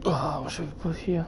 What should we put here?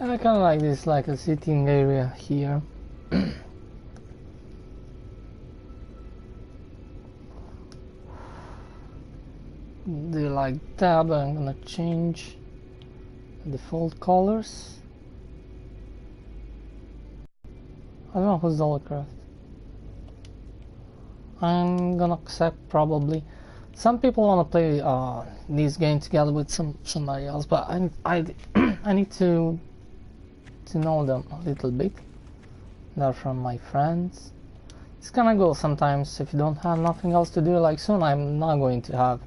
I kind of like this, like a sitting area here. Do you like that? But I'm gonna change the default colors. I don't know who's the Holocraft. I'm gonna accept probably. Some people want to play this game together with somebody else, but I I need to know them a little bit. They're from my friends. It's kind of cool sometimes if you don't have nothing else to do. Like soon I'm not going to have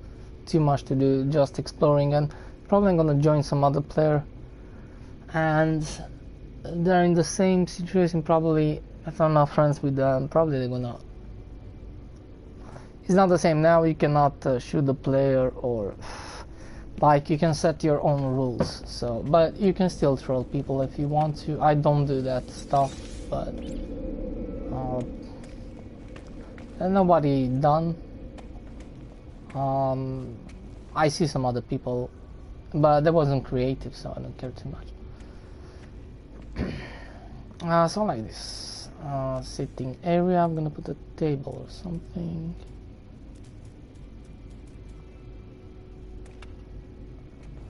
too much to do, just exploring, and probably I'm gonna join some other player and they're in the same situation. Probably if I'm not friends with them, probably they're gonna, it's not the same now. You cannot shoot the player, or like you can set your own rules, so but you can still troll people if you want to. I don't do that stuff, but nobody done. I see some other people, but that wasn't creative, so I don't care too much. So like this sitting area, I'm gonna put a table or something.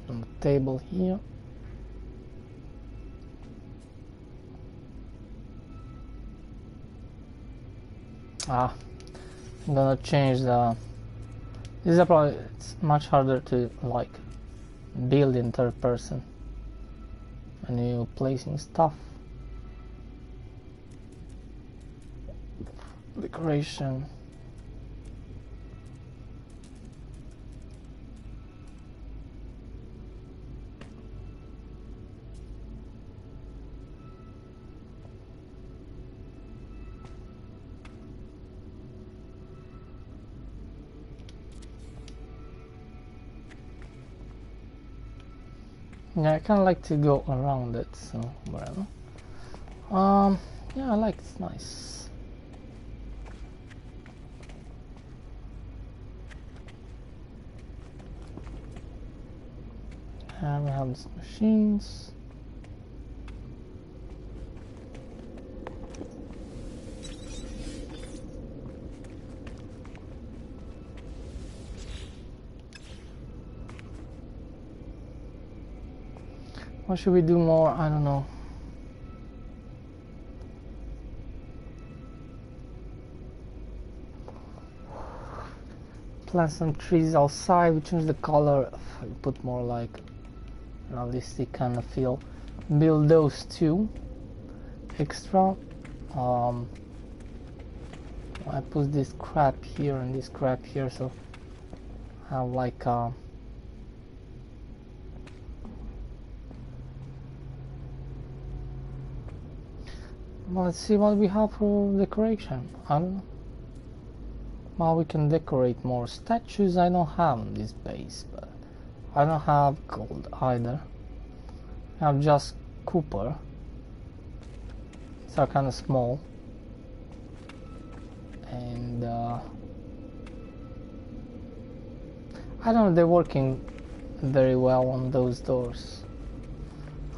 On the table here. I'm gonna change the. This is probably, it's much harder to like build in third person when you're placing stuff. Decoration. Yeah, I kind of like to go around it, so whatever. Yeah, I like it. It's nice. And we have these machines. What should we do more? I don't know. Plant some trees outside. We change the color. Put more like realistic kind of feel. Build those two extra. I put this crap here and this crap here, so I have like let's see what we have for decoration. I don't know. Well, we can decorate more statues. I don't have on this base, but I don't have gold either. I have just copper. These are kind of small, and I don't know, they're working very well on those doors.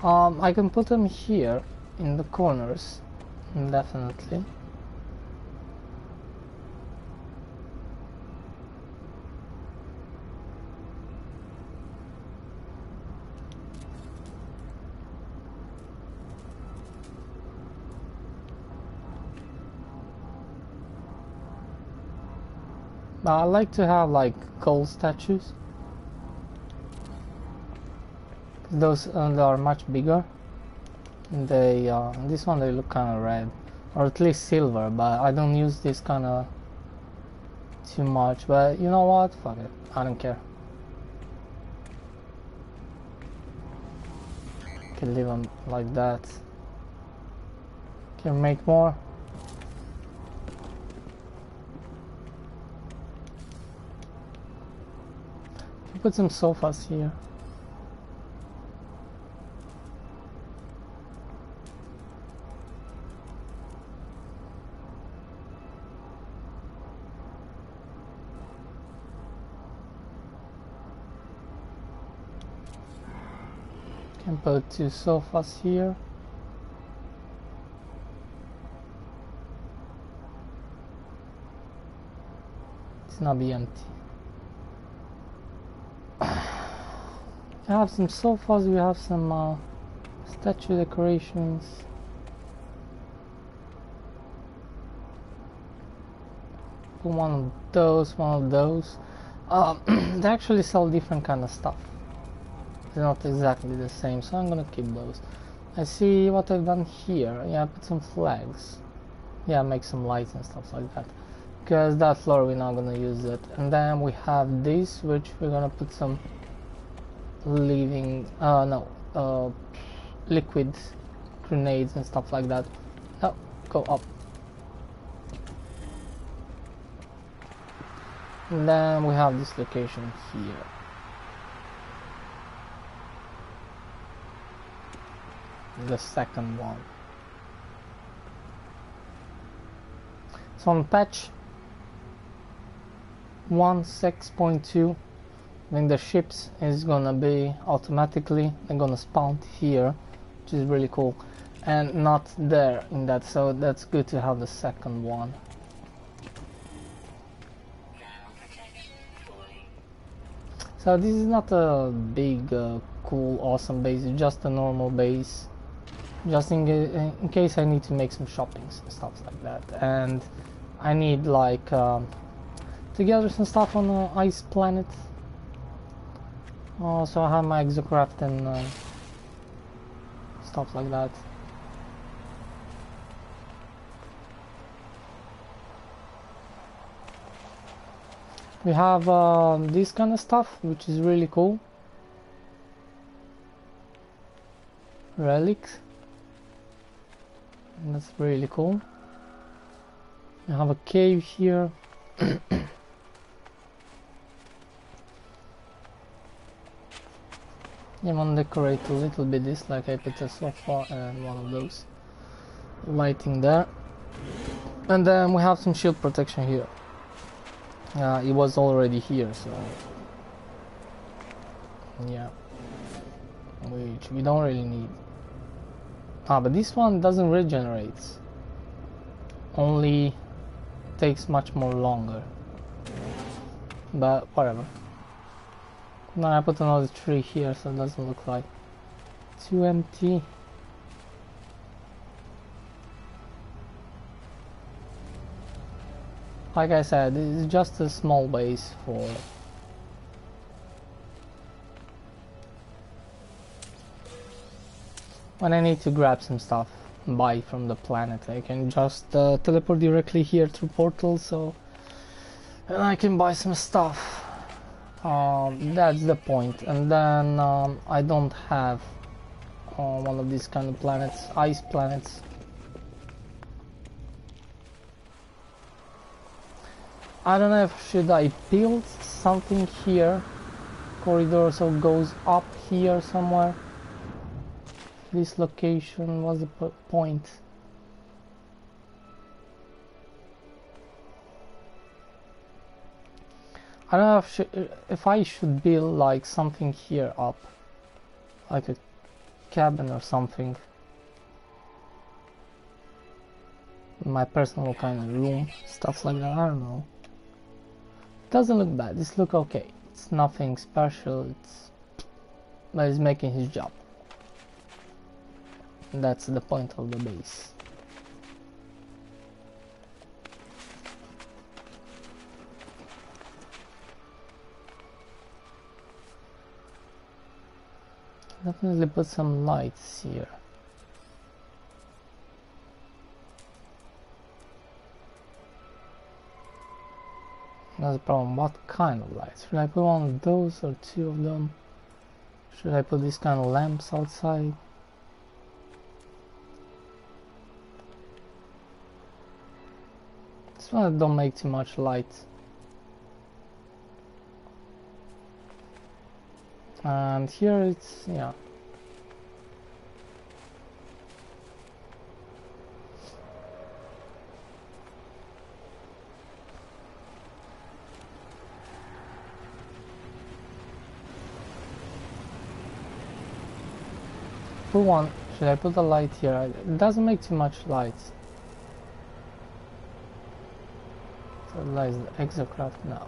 I can put them here in the corners, definitely. But I like to have like gold statues. Those they are much bigger. They this one they look kind of red, or at least silver. But I don't use this kind of too much. But you know what? Fuck it. I don't care. Can leave them like that. Can make more. Put some sofas here. Can put 2 sofas here. It's not be empty. We have some sofas, we have some statue decorations. Put one of those, one of those. They actually sell different kind of stuff. They're not exactly the same, so I'm gonna keep those. I see what I've done here. Yeah, put some flags. Yeah, make some lights and stuff like that. Because that floor we're not gonna use it. And then we have this, which we're gonna put some liquid grenades and stuff like that. No, go up. And then we have this location here. The second one. So on patch 1.6.2, I think the ships is gonna be automatically, they're gonna spawn here, which is really cool, and not there in that, so that's good to have the second one. So this is not a big, cool, awesome base, it's just a normal base, just in case I need to make some shoppings and stuff like that, and I need like to gather some stuff on the ice planet. So I have my exocraft and stuff like that. We have this kind of stuff, which is really cool. Relics. And that's really cool. We have a cave here. I want to decorate a little bit this, like I put a sofa and one of those lighting there. And then we have some shield protection here. It was already here, so yeah, which we don't really need. But this one doesn't regenerate, only takes much more longer, but whatever. Now I put another tree here, so it doesn't look like too empty. Like I said, it's just a small base for when I need to grab some stuff. buy from the planet. I can just teleport directly here through portals, so and I can buy some stuff. That's the point. And then I don't have one of these kind of planets, ice planets. I don't know if should I build something here, corridor, so it goes up here somewhere. This location was the point. I don't know if I should build like something here up, like a cabin or something. My personal kind of room, stuff like that. I don't know. Doesn't look bad. This look okay. It's nothing special. But he's making his job. And that's the point of the base. Definitely put some lights here. That's the problem. What kind of lights? Should I put one of those or two of them? Should I put these kind of lamps outside? This one don't make too much light. And here it's, yeah. Put one. Should I put a light here? It doesn't make too much light. So lies the exocraft now.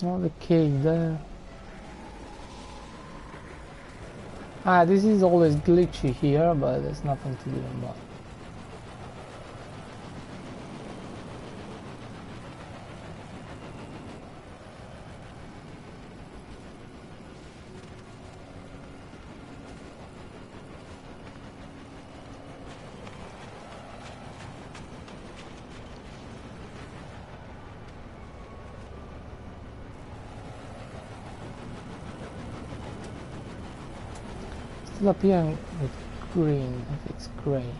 Another cave there. This is always glitchy here, but there's nothing to do about it. Still appearing with green if it's gray.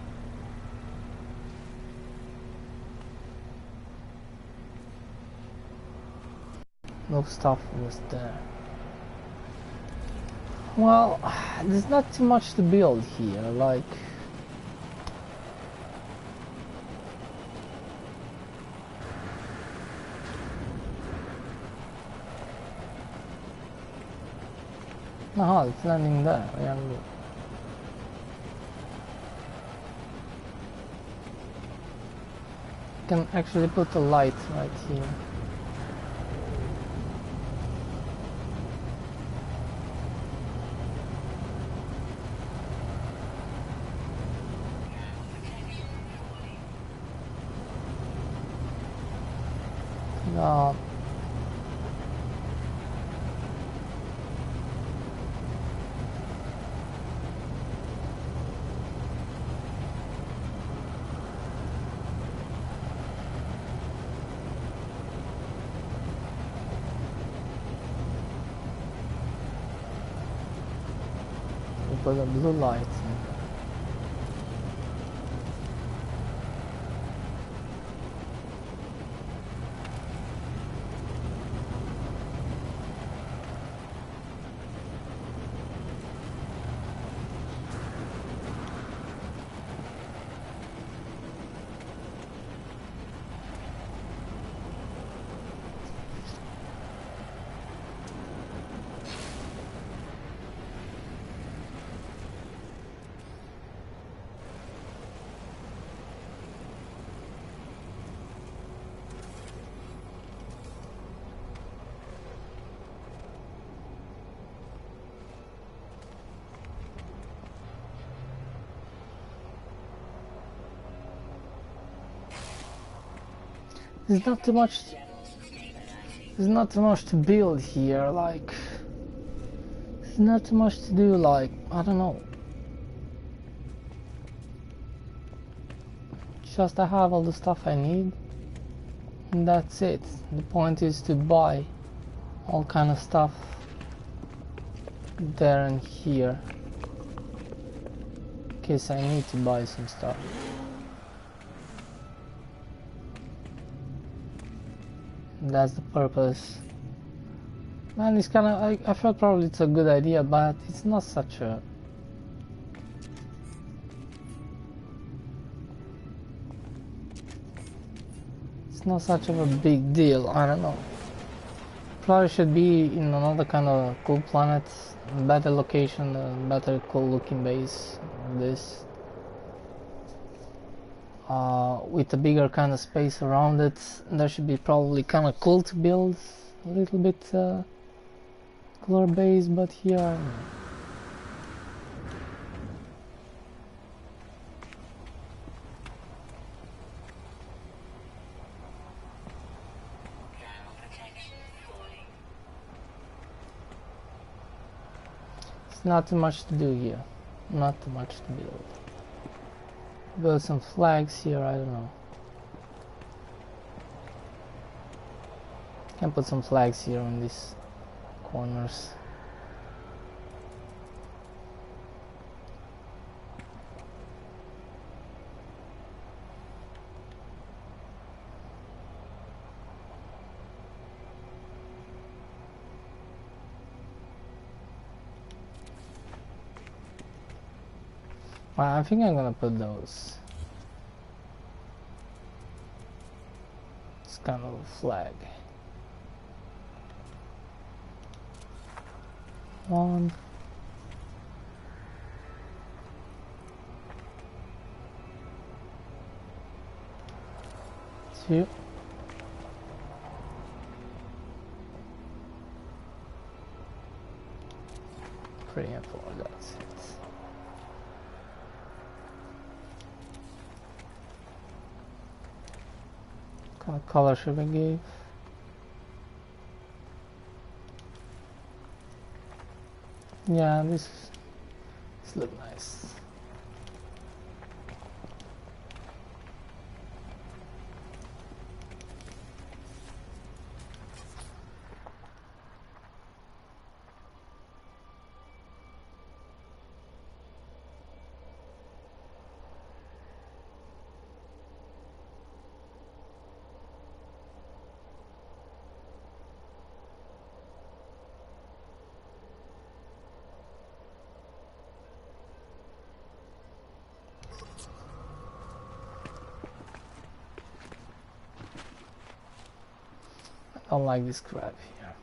No stuff was there. Well, there's not too much to build here, like it's landing there. Yeah. Can actually put a light right here. No. Put a blue light in. There's not too much. There's not too much to build here. Like, there's not too much to do. Like, I don't know. Just I have all the stuff I need, and that's it. The point is to buy all kind of stuff there and here, in case I need to buy some stuff. That's the purpose. Man, it's kind of, I felt probably it's a good idea, but it's not such a... It's not such of a big deal, I don't know. Probably should be in another kind of cool planet, better location, better cool looking base, this. With a bigger kind of space around it. That should be probably kind of cool to build a little bit cooler base, but here I don't know. It's not too much to do here, not too much to build. Build some flags here, I don't know. Can put some flags here on these corners. Well, I think I'm gonna put those. It's kind of a flag. 1, 2, 3 and 4. That's it. What kind of color should I give? Yeah, this looks nice. I don't like this crap here.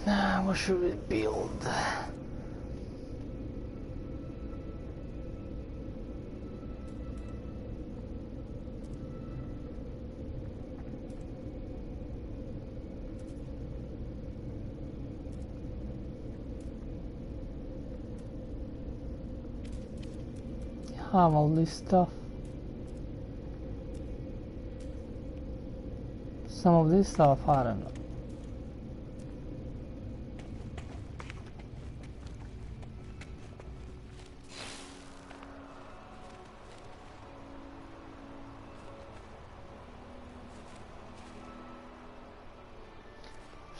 Nah, what should we build? Have all this stuff. Some of this stuff, I don't know.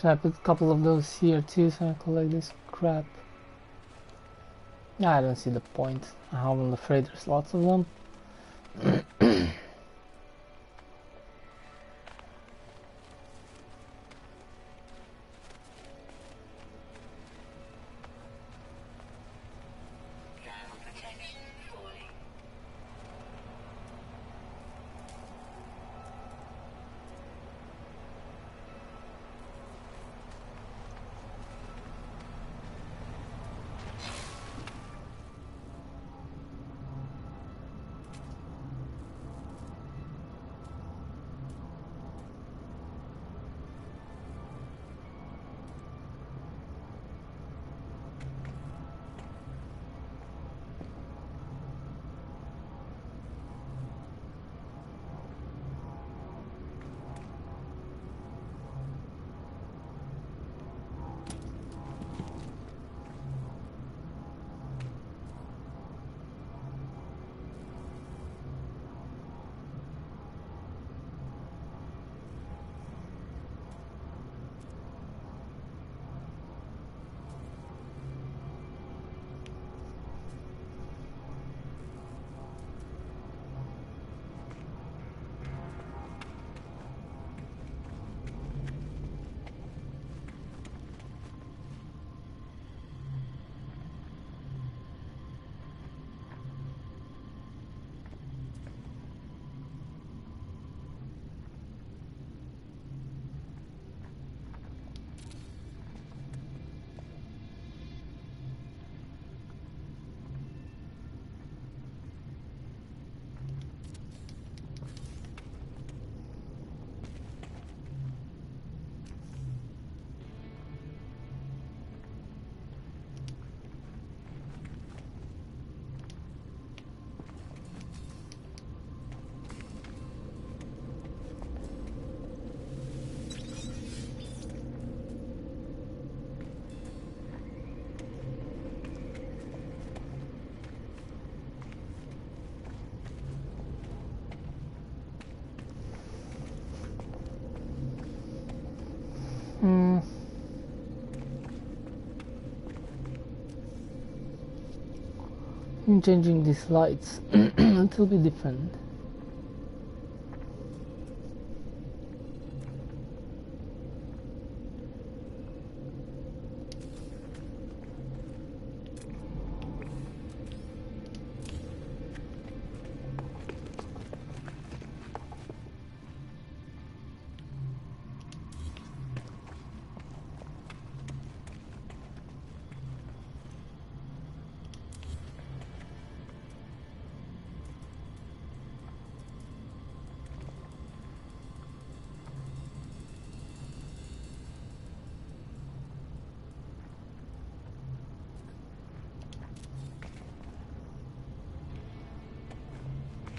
Should I put a couple of those here too so I collect this crap? I don't see the point. I'm afraid there's lots of them. I'm changing these lights a little bit different.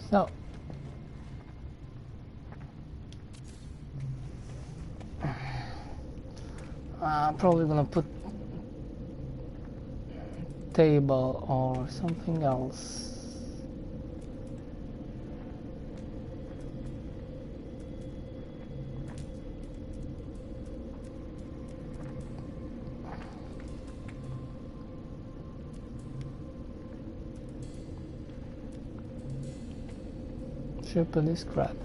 So I'm probably gonna put table or something else. Should put this crap.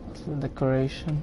What's the decoration?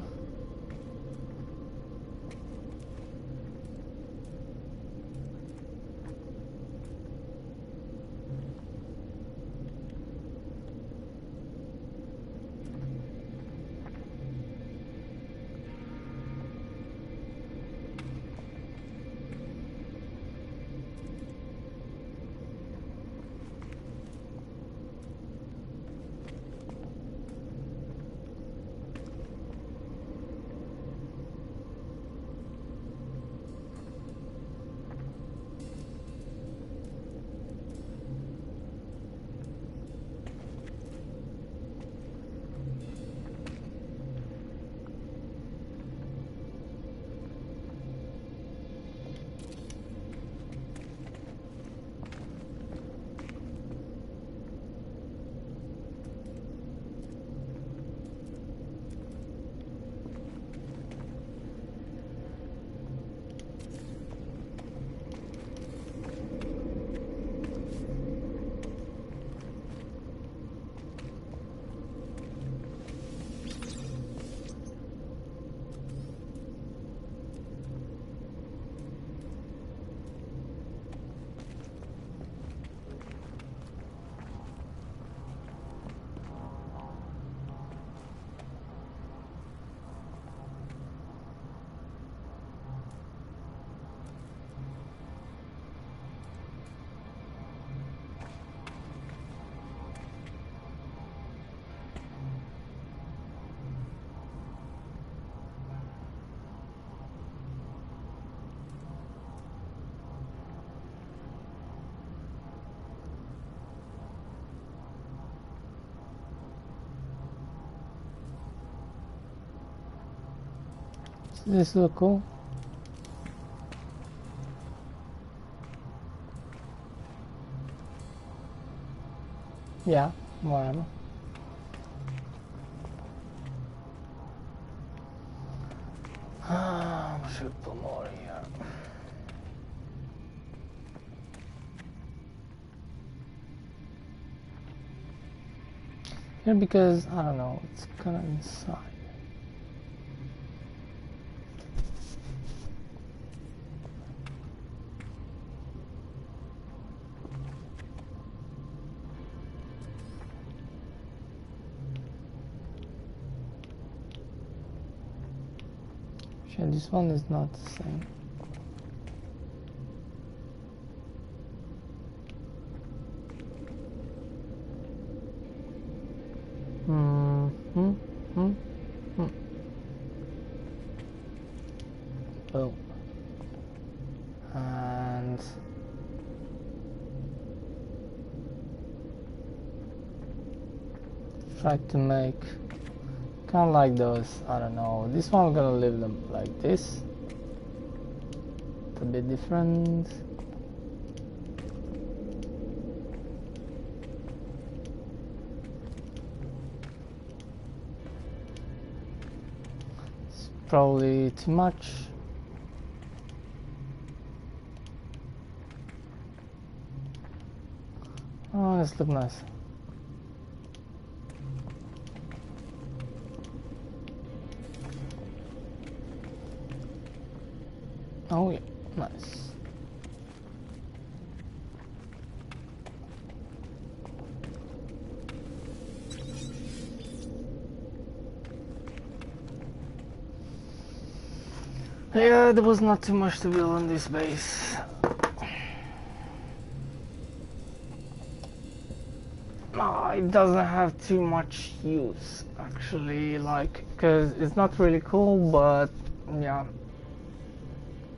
This look cool. Yeah, whatever. Should put more here. Here because I don't know, it's kind of inside. This one is not the same. Oh. And try to make kind of like those, I don't know, this one I'm gonna leave them like this, a bit different. probably too much. Oh, this looks nice. Oh yeah, nice. Yeah, there was not too much to build on this base. It doesn't have too much use actually, like, because it's not really cool, but yeah,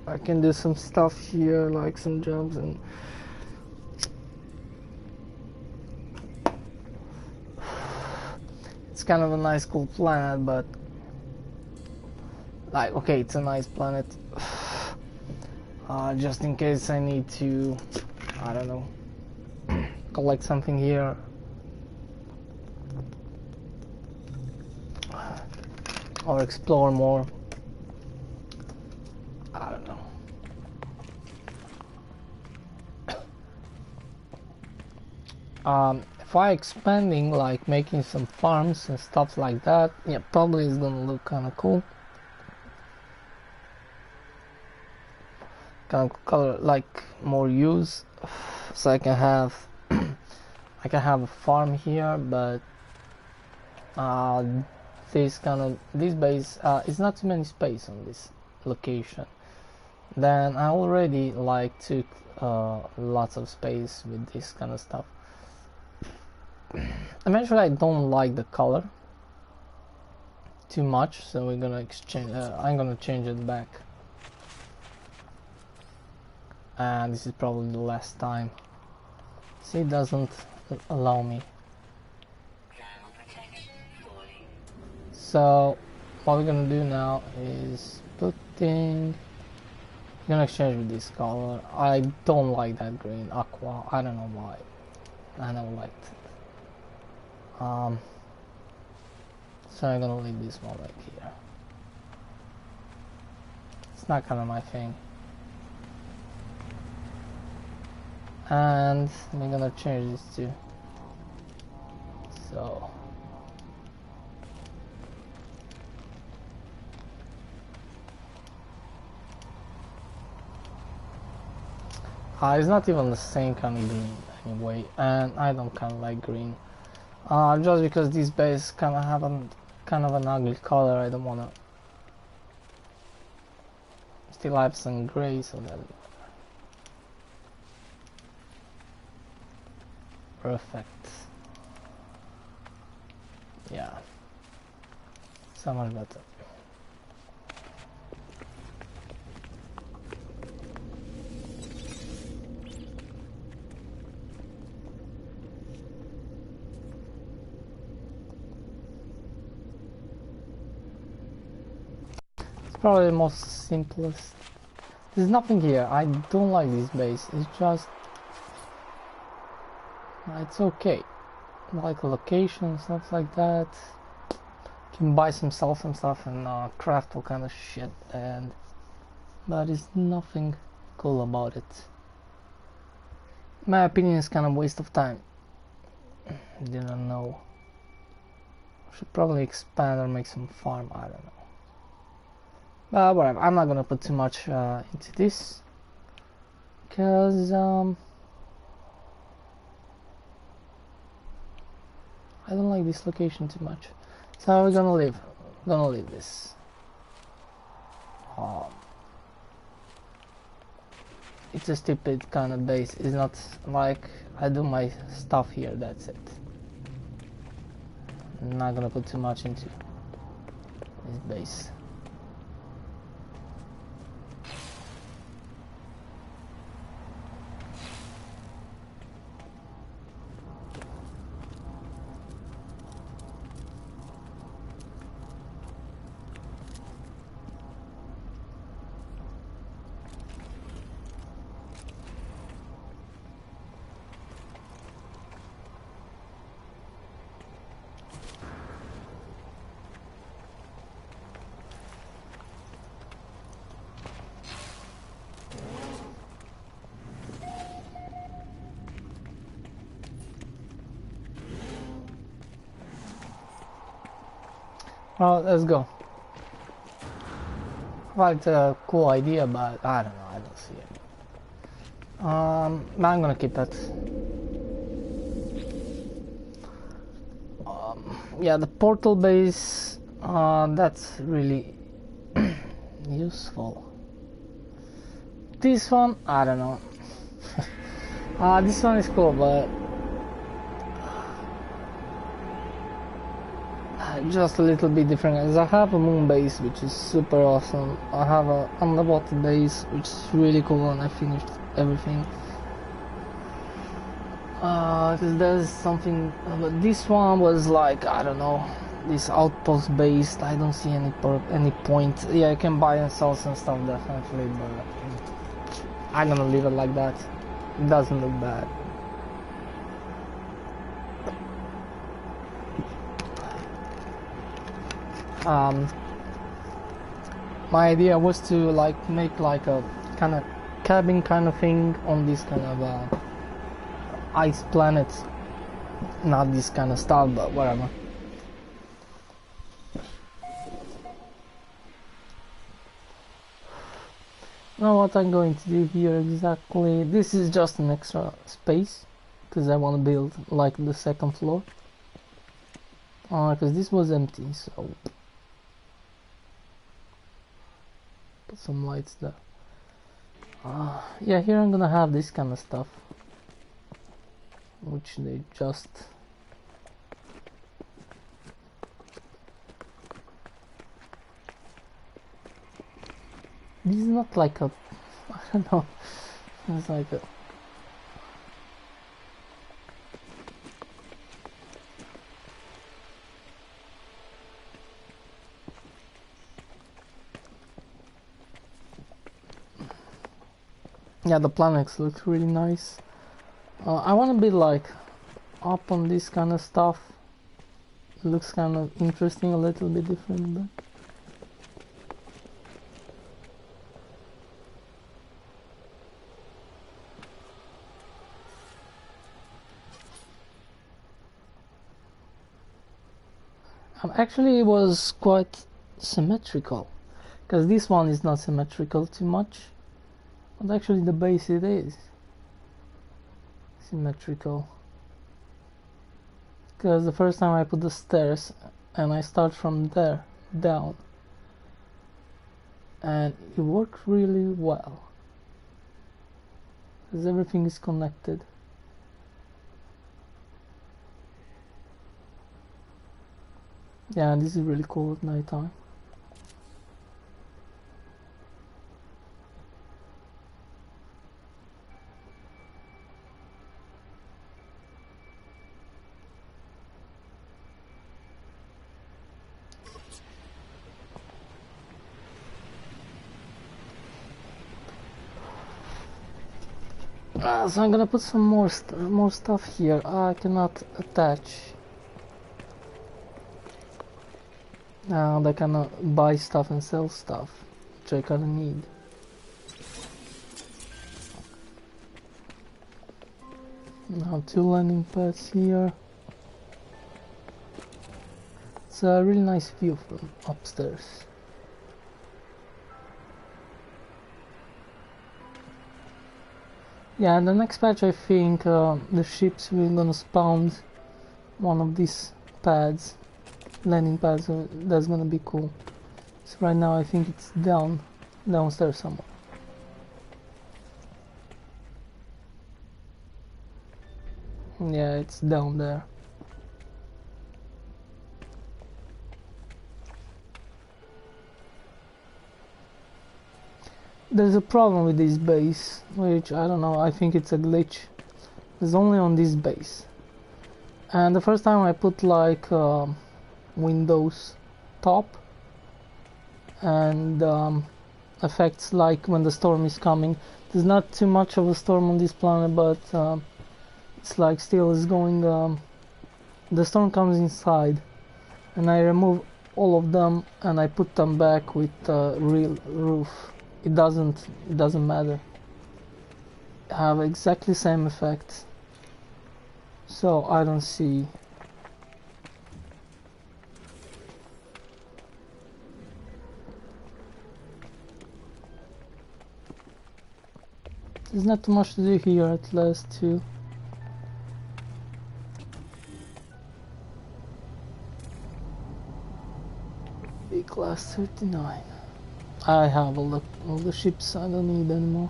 I can do some stuff here, like some jobs, and it's kind of a nice cool planet, but like, okay, it's a nice planet, just in case I need to, I don't know, collect something here. Or explore more. I don't know. If I expanding, like making some farms and stuff like that, yeah, probably it's gonna look kind of cool. Kind of color, like more use, so I can have I can have a farm here, but this base is not too many space on this location. Then I already like took lots of space with this kind of stuff. Eventually I don't like the color too much, so we're gonna exchange, I'm gonna change it back, and this is probably the last time. See, it doesn't allow me. So what we're gonna do now is putting, we're gonna exchange with this color. I don't like that green aqua, I don't know why. I never liked it. So I'm gonna leave this one right here. It's not kind of my thing. And we're gonna change this too. So it's not even the same kind of green anyway, and I don't kind of like green. Just because this base kind of have kind of an ugly color, I don't wanna. Still have some gray, so that perfect. Yeah, so much better. Probably the most simplest. There's nothing here. I don't like this base. It's just, it's okay. Like location, stuff like that. Can buy some stuff and stuff and craft all kind of shit, and but it's nothing cool about it. In my opinion, it's kind of waste of time. Didn't know. Should probably expand or make some farm. I don't know. But whatever, I'm not gonna put too much into this, because I don't like this location too much. So we're gonna leave this. It's a stupid kind of base. It's not like I do my stuff here, that's it. I'm not gonna put too much into this base. Well, let's go. Well, it's a cool idea, but I don't know, I don't see it. I'm gonna keep it. Yeah, the portal base, that's really useful. This one, I don't know. This one is cool, but just a little bit different. As I have a moon base, which is super awesome. I have a underwater base, which is really cool, and I finished everything. Cause there's something, but this one was like, I don't know, this outpost based. I don't see any point. Yeah, I can buy and sell some stuff definitely, but I'm gonna leave it like that. It doesn't look bad. My idea was to like make like a kind of cabin kind of thing on this kind of ice planet. Not this kind of stuff, but whatever. Now what I'm going to do here exactly, this is just an extra space because I want to build like the second floor, because this was empty, so put some lights there. Yeah, here I'm gonna have this kind of stuff, which they just this is not like a, I don't know, it's like a, yeah, the planets look really nice. I want to be like up on this kind of stuff. It looks kind of interesting, a little bit different, but actually it was quite symmetrical, because this one is not symmetrical too much, but actually the base it is symmetrical, because the first time I put the stairs and I start from there down, and it worked really well because everything is connected. Yeah, this is really cool at night time. So I'm gonna put some more stuff here. I cannot attach. They can buy stuff and sell stuff, which I kinda need. Now 2 landing pads here. It's a really nice view from upstairs. Yeah, in the next patch I think the ships will gonna spawn one of these pads, landing pads, so that's gonna be cool. So right now I think it's downstairs somewhere. Yeah, it's down there. There's a problem with this base, which I don't know, I think it's a glitch. It's only on this base. And the first time I put like Windows top and effects like when the storm is coming. There's not too much of a storm on this planet, but it's like still is going, the storm comes inside and I remove all of them and I put them back with real roof. It doesn't matter. Have exactly same effect. So I don't see. There's not too much to do here at last too. B class 39. I have all the ships I don't need anymore.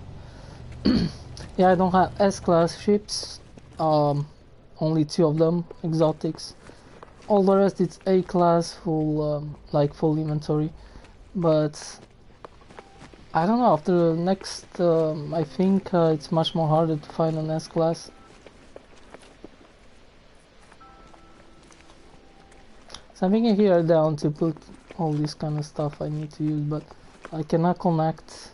Yeah, I don't have S class ships. Only 2 of them, exotics. All the rest it's A class, full like full inventory. But I don't know. After the next, I think it's much more harder to find an S class. So I'm thinking here down to put all this kind of stuff I need to use, but I cannot connect.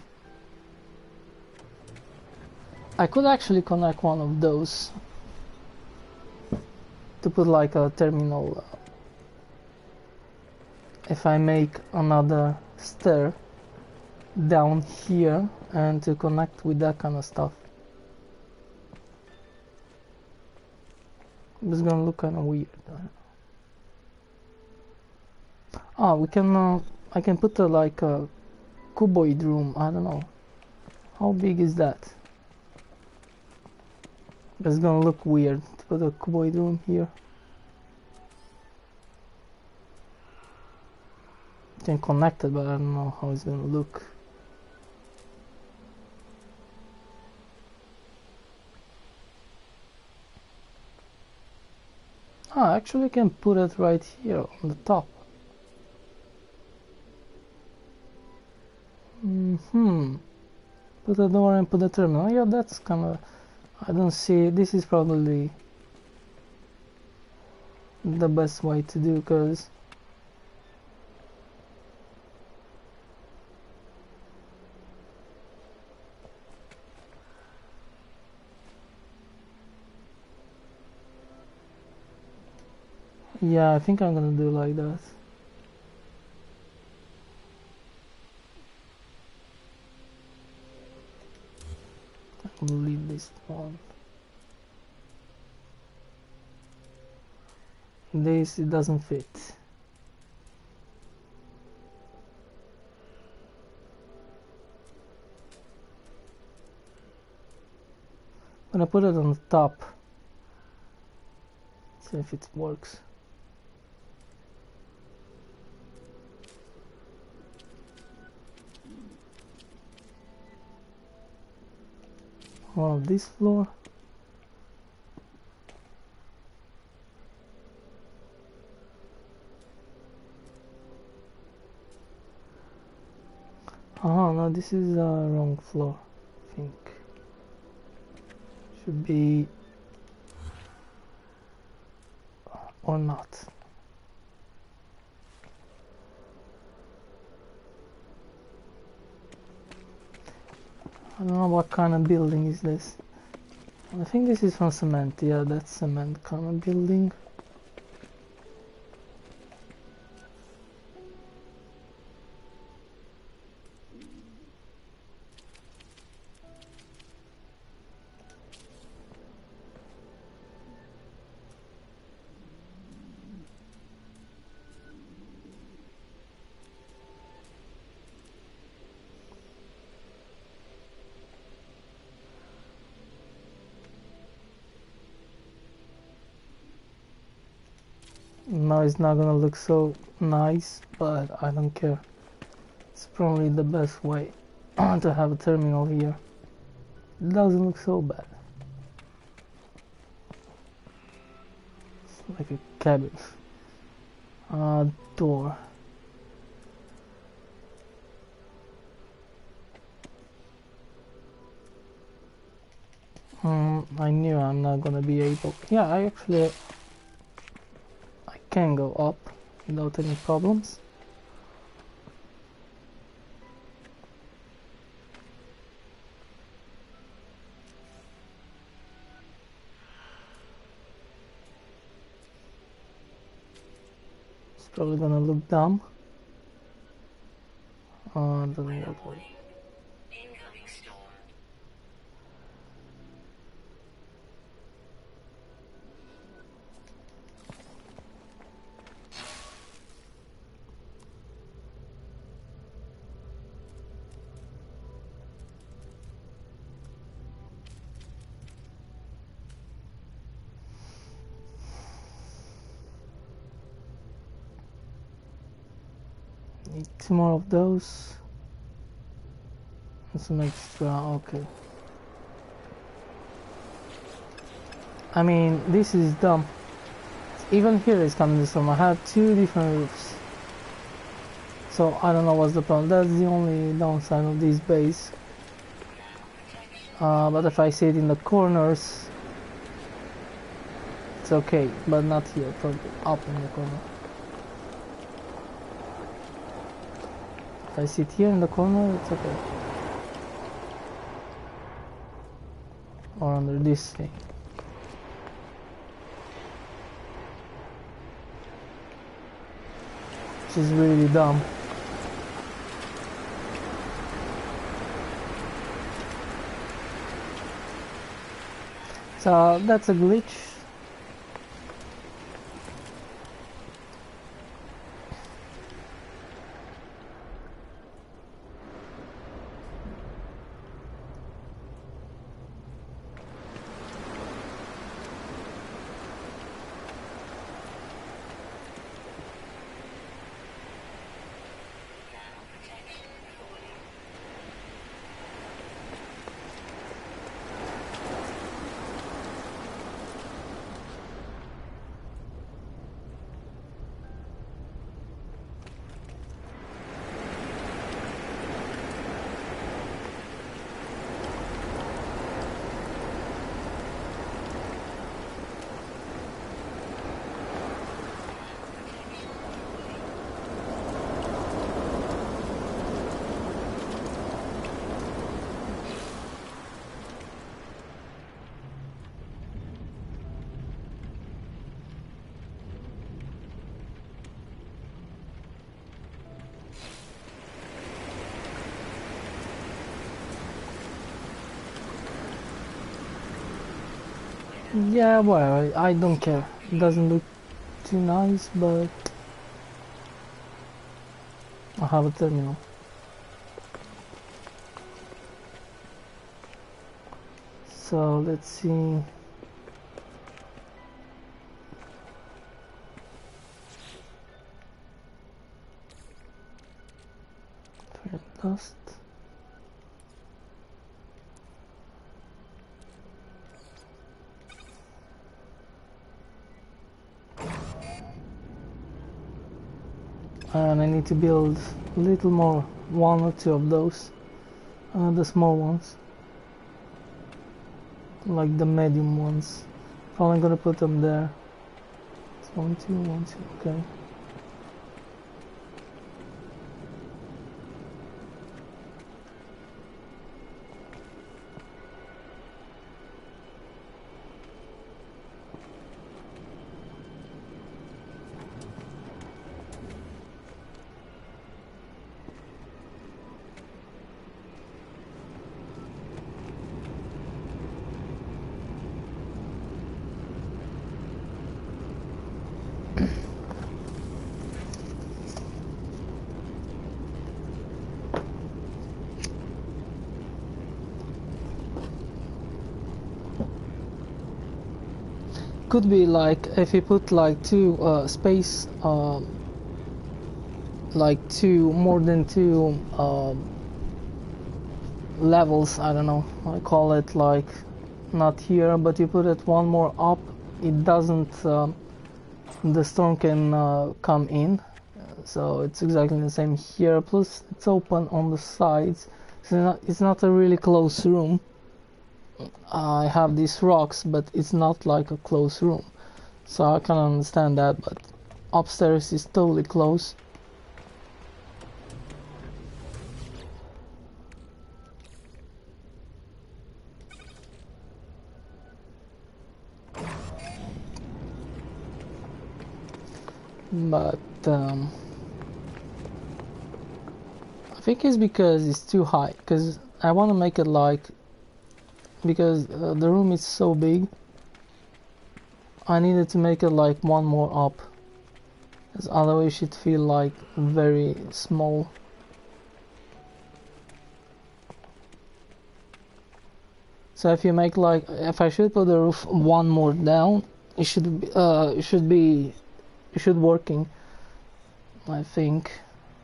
I could actually connect one of those to put like a terminal. If I make another stair down here and to connect with that kind of stuff. It's gonna look kind of weird. Ah, we can. I can put like a cuboid room. I don't know. How big is that? It's gonna look weird to put a cuboid room here. Can connect it, but I don't know how it's gonna look. Ah, actually I can put it right here on the top. Put a door and put a terminal. Yeah, that's kind of... I don't see... This is probably the best way to do, because... Yeah, I think I'm gonna do like that. I'll leave this one. This, it doesn't fit. I'm gonna put it on the top. See if it works. Oh, this floor. Oh no, this is the wrong floor, I think. Should be... or not. I don't know what kind of building is this. I think this is from cement. Yeah, that's cement kind of building. Now it's not gonna look so nice, but I don't care. It's probably the best way to have a terminal here. It doesn't look so bad. It's like a cabin. Door. I knew I'm not gonna be able. Yeah, I can go up without any problems. It's probably gonna look dumb. Doesn't work. Need 2 more of those. And some extra, okay. I mean, this is dumb. Even here is coming this from. I have 2 different roofs. So I don't know what's the problem. That's the only downside of this base. But if I see it in the corners, it's okay. But not here, probably up in the corner. If I see it here in the corner, it's okay. Or under this thing. Which is really dumb. So that's a glitch. Yeah, well, I don't care. It doesn't look too nice, but I have a terminal. So let's see. Fire dust. And I need to build a little more, 1 or 2 of those, the small ones, like the medium ones. Probably gonna put them there. It's 1, 2, 1, 2, okay. Could be like if you put like 2 space, like 2 more than 2 levels. I don't know. I call it like not here, but you put it 1 more up. It doesn't. The storm can come in. So it's exactly the same here. Plus it's open on the sides. So it's not a really close room. I have these rocks, but it's not like a closed room, so I can understand that, but upstairs is totally closed. But I think it's because it's too high, because I want to make it like, because the room is so big, I needed to make it like 1 more up, because otherwise it should feel like very small. So if you make like, if I should put the roof 1 more down, it should working, I think.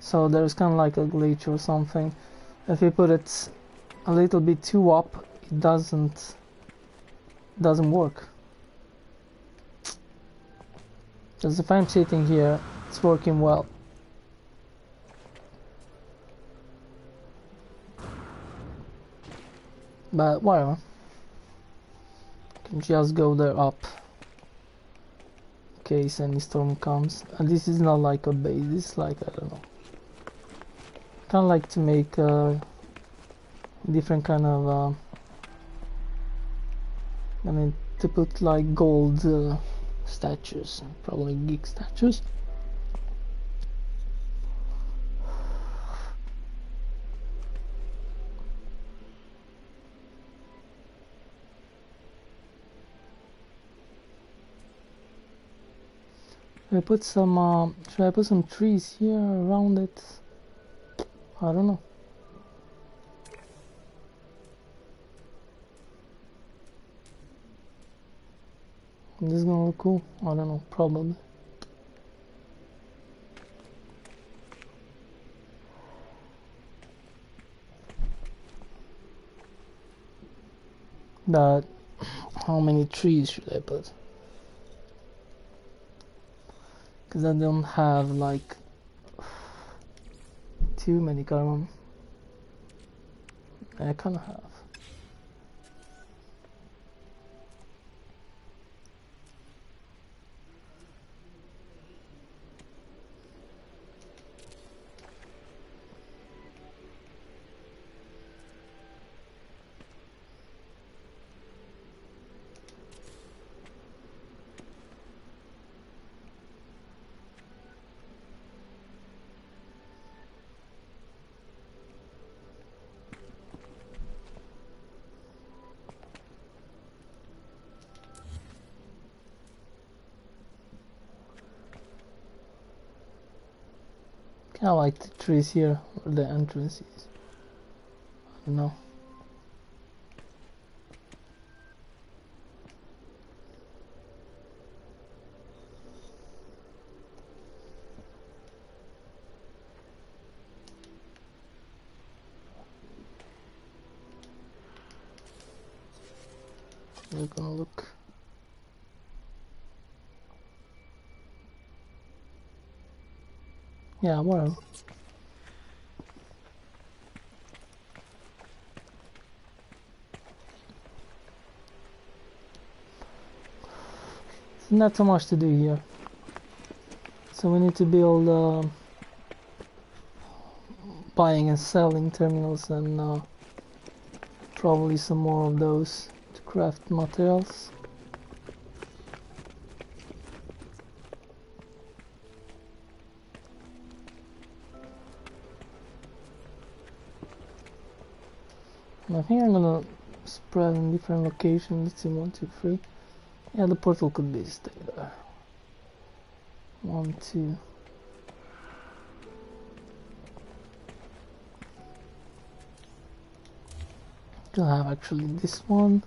So there's kind of like a glitch or something. If you put it a little bit too up, it doesn't work. Because if I'm sitting here, it's working well. But whatever. Can just go there up. In case any storm comes. And this is not like a base, it's like, I don't know. Kinda like to make different kind of I mean, to put like gold statues, probably geek statues. Should I put some trees here around it? I don't know. This is gonna look cool. I don't know, probably. But how many trees should I put? Because I don't have like too many carbon. I kind of have. I like the trees here, where the entrance is. I don't know. We're gonna look. Yeah, whatever. There's not so much to do here. So we need to build buying and selling terminals and probably some more of those to craft materials. I think I'm gonna spread in different locations. Let's see, 1, 2, 3. Yeah, the portal could be stay there. 1, 2. Could have actually this one.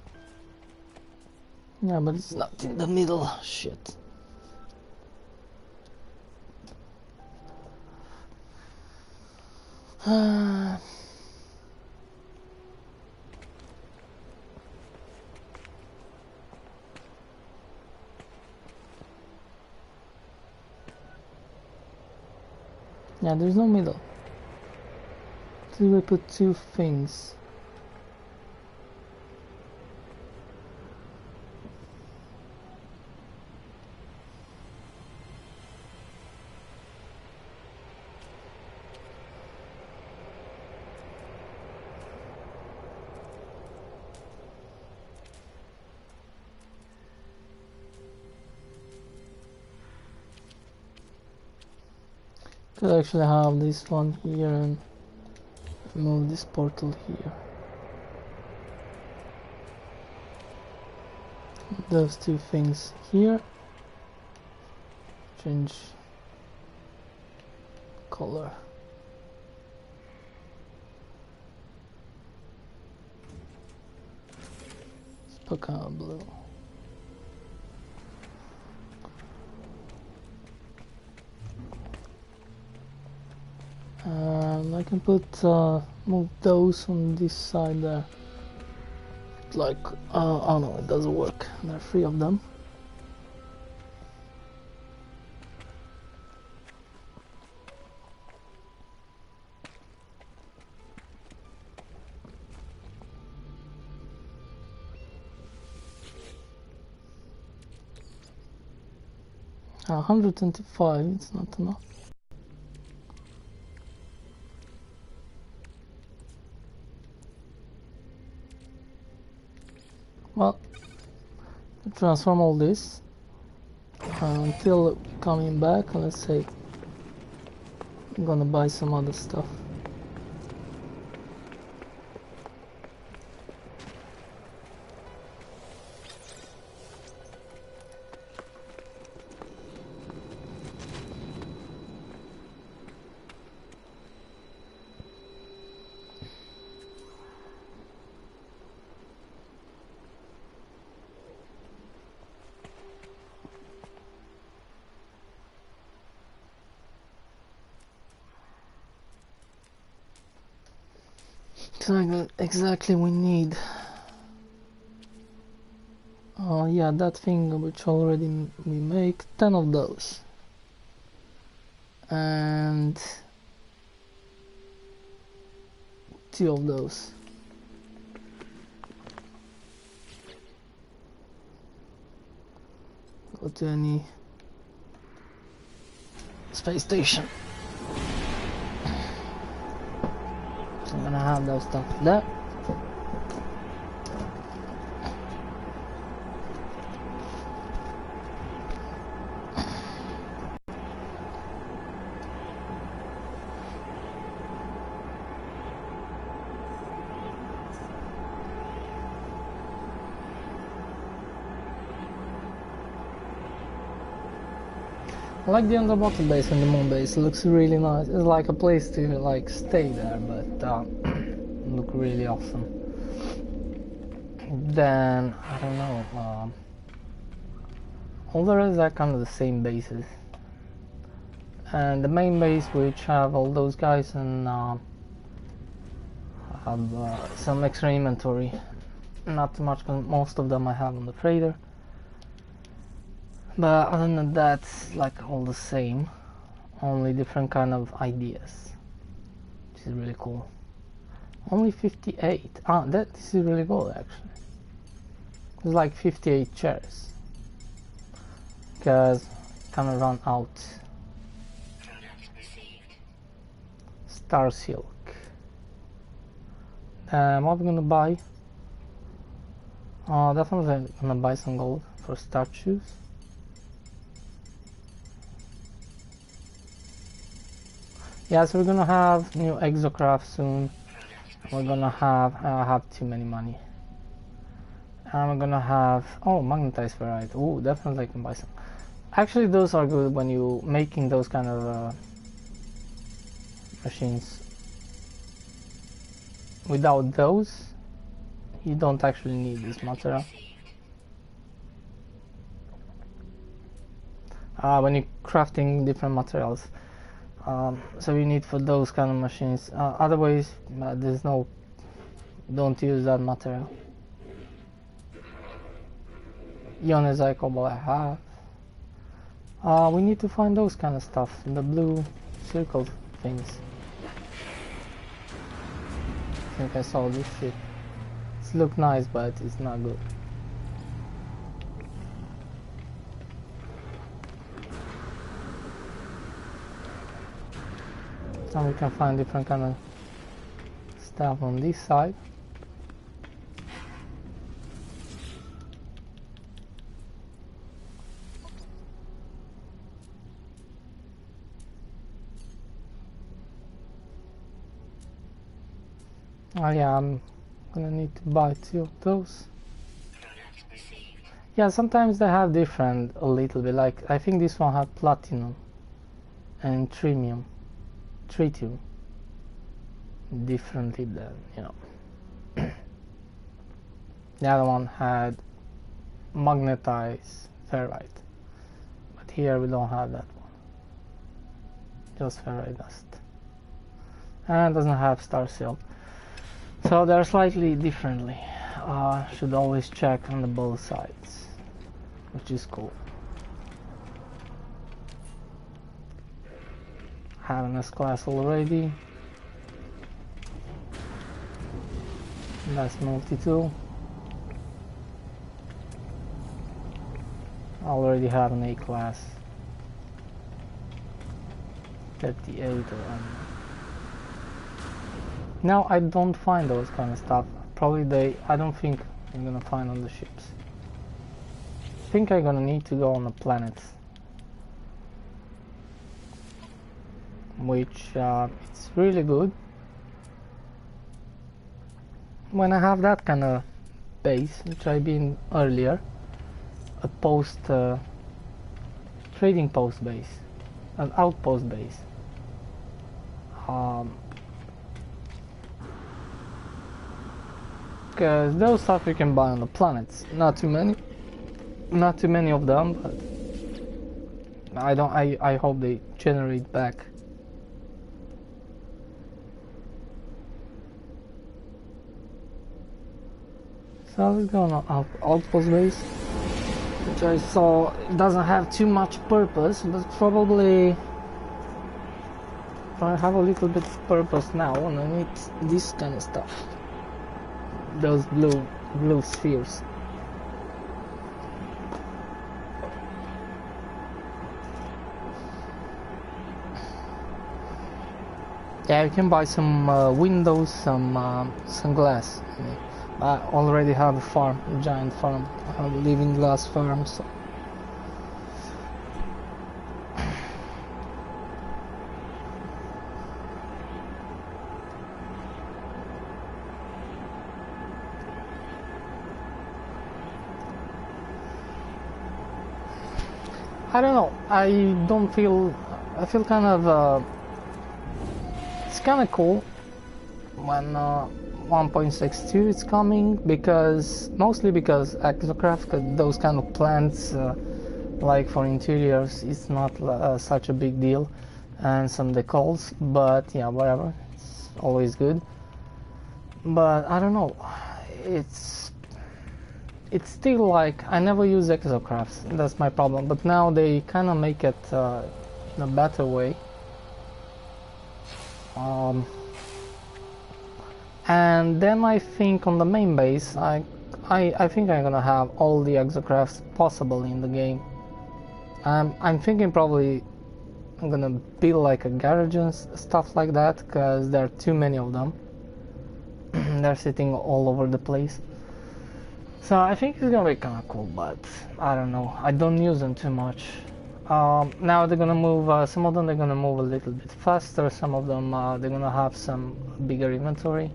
Yeah, but it's not in the middle. Shit. Yeah, there's no middle. So we put 2 things. Could actually have this one here and move this portal here. Those 2 things here. Change color. Spokane blue. can move those on this side there. Like, oh no, it doesn't work. There are 3 of them. Uh, 125, it's not enough. Well, transform all this until coming back. Let's say I'm gonna buy some other stuff. Exactly we need. Oh yeah, that thing which already we make 10 of those, and 2 of those. Go to any space station. So I'm gonna have those stuff there. I like the underwater base and the moon base. It looks really nice. It's like a place to like stay there, but look really awesome. Then I don't know. All the rest are kind of the same bases, and the main base which have all those guys and have some extra inventory. Not too much, because most of them I have on the freighter. But other than that, it's like all the same, only different kind of ideas, which is really cool. Only 58. This is really good actually. It's like 58 chairs, because kind of run out. Star Silk. What am I gonna buy? Definitely gonna buy some gold for statues. Yeah, so we're gonna have new exocraft soon. We're gonna have, I have too many money. And we're gonna have, magnetized ferrite. Oh, definitely I can buy some. Actually, those are good when you making those kind of machines. Without those, you don't actually need this material. When you're crafting different materials. So you need for those kind of machines. Otherwise, there's no, don't use that material. Ionizai cobalt I have. We need to find those kind of stuff, the blue circle things. I think I saw this shit. It looks nice, but it's not good. So we can find different kind of stuff on this side. Oh yeah, I'm gonna need to buy 2 of those. Yeah, sometimes they have different a little bit, like I think this one had platinum and tritium differently than, you know. The other one had magnetized ferrite, but here we don't have that one, just ferrite dust. and doesn't have star seal. So they're slightly differently. Should always check on the both sides, which is cool. Have an S-class already. That's multi-tool. I already have an A-class. 38 or now I don't find those kind of stuff. Probably I don't think I'm gonna find on the ships. I think I'm gonna need to go on the planets. Which it's really good when I have that kind of base, which I've been earlier, a trading post base, an outpost base. Because those stuff you can buy on the planets, not too many of them, but I hope they generate back. So let's go on outpost base, which I saw it doesn't have too much purpose, but probably I have a little bit of purpose now, and I need this kind of stuff. Those blue spheres. Yeah, you can buy some windows, some glass. I already have a farm, a giant farm. I have a living glass farm, so. I don't know. I feel kind of. It's kind of cool when 1.62 is coming, mostly because Exocraft, those kind of plants, like for interiors, it's not such a big deal, and some decals. But yeah, whatever. It's always good. But I don't know. It's still like, I never use Exocrafts, that's my problem, but now they kind of make it in a better way. And then I think on the main base, I think I'm gonna have all the Exocrafts possible in the game. I'm thinking probably I'm gonna build like a garage and stuff like that, because there are too many of them. They're sitting all over the place. So I think it's gonna be kind of cool, but I don't know. I don't use them too much. Now they're gonna move. Some of them they're gonna move a little bit faster. Some of them they're gonna have some bigger inventory.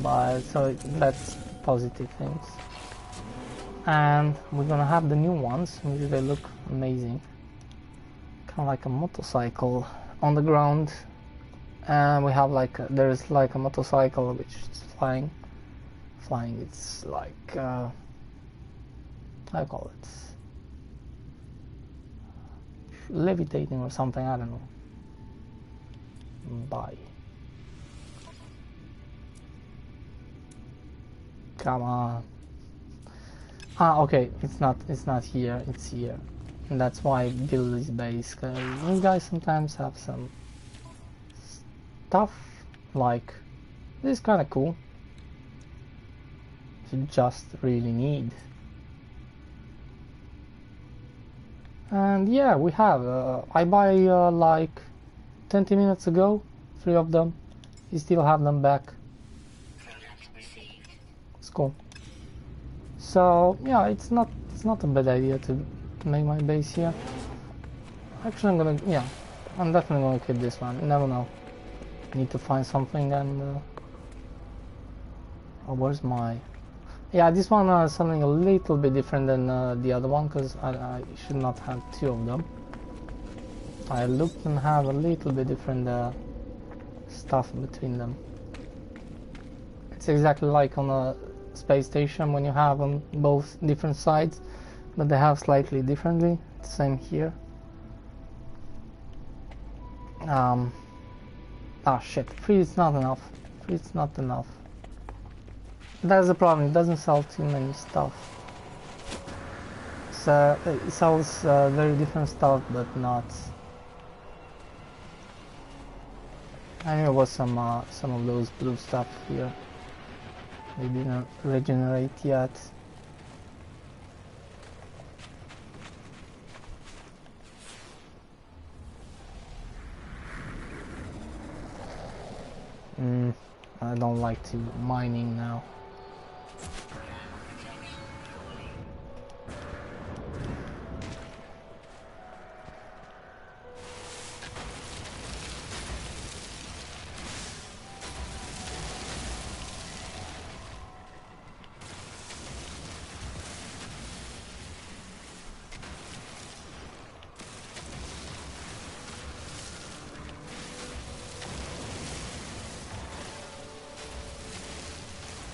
But so that's positive things. And we're gonna have the new ones, which they look amazing. Kind of like a motorcycle on the ground, and we have like there's like a motorcycle which is flying. It's like how do I call it, levitating or something, I don't know. Bye. Come on. Okay, it's not here, it's here, and that's why I build this base, because you guys sometimes have some stuff like this, kind of cool. You just really need. And yeah, we have I buy like 20 minutes ago 3 of them. You still have them back. It's cool. So yeah, it's not a bad idea to make my base here. Actually, I'm definitely gonna keep this one. You never know, need to find something. And oh, where's my... Yeah, this one is something a little bit different than the other one, because I should not have 2 of them. I looked and have a little bit different stuff between them. It's exactly like on a space station when you have on both different sides, but they have slightly differently. Same here. Ah shit, 3 is not enough. 3 is not enough. That's the problem, it doesn't sell too many stuff. So it sells very different stuff, but not. I knew there was some of those blue stuff here. They didn't regenerate yet. I don't like to mining now.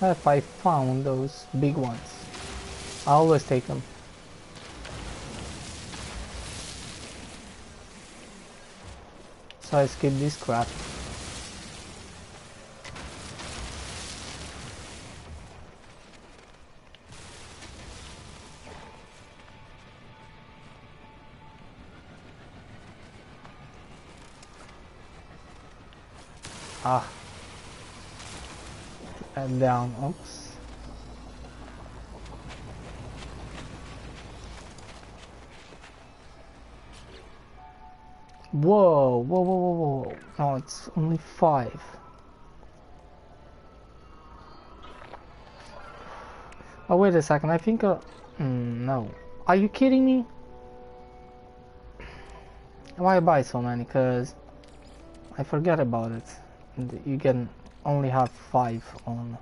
If I found those big ones, I always take them. So I skip this crap. Ah. And down, oops. Whoa, whoa, whoa, whoa, whoa. No, it's only 5. Oh, wait a second, I think, no. Are you kidding me? Why buy so many? Cause I forget about it. You can only have 5 on.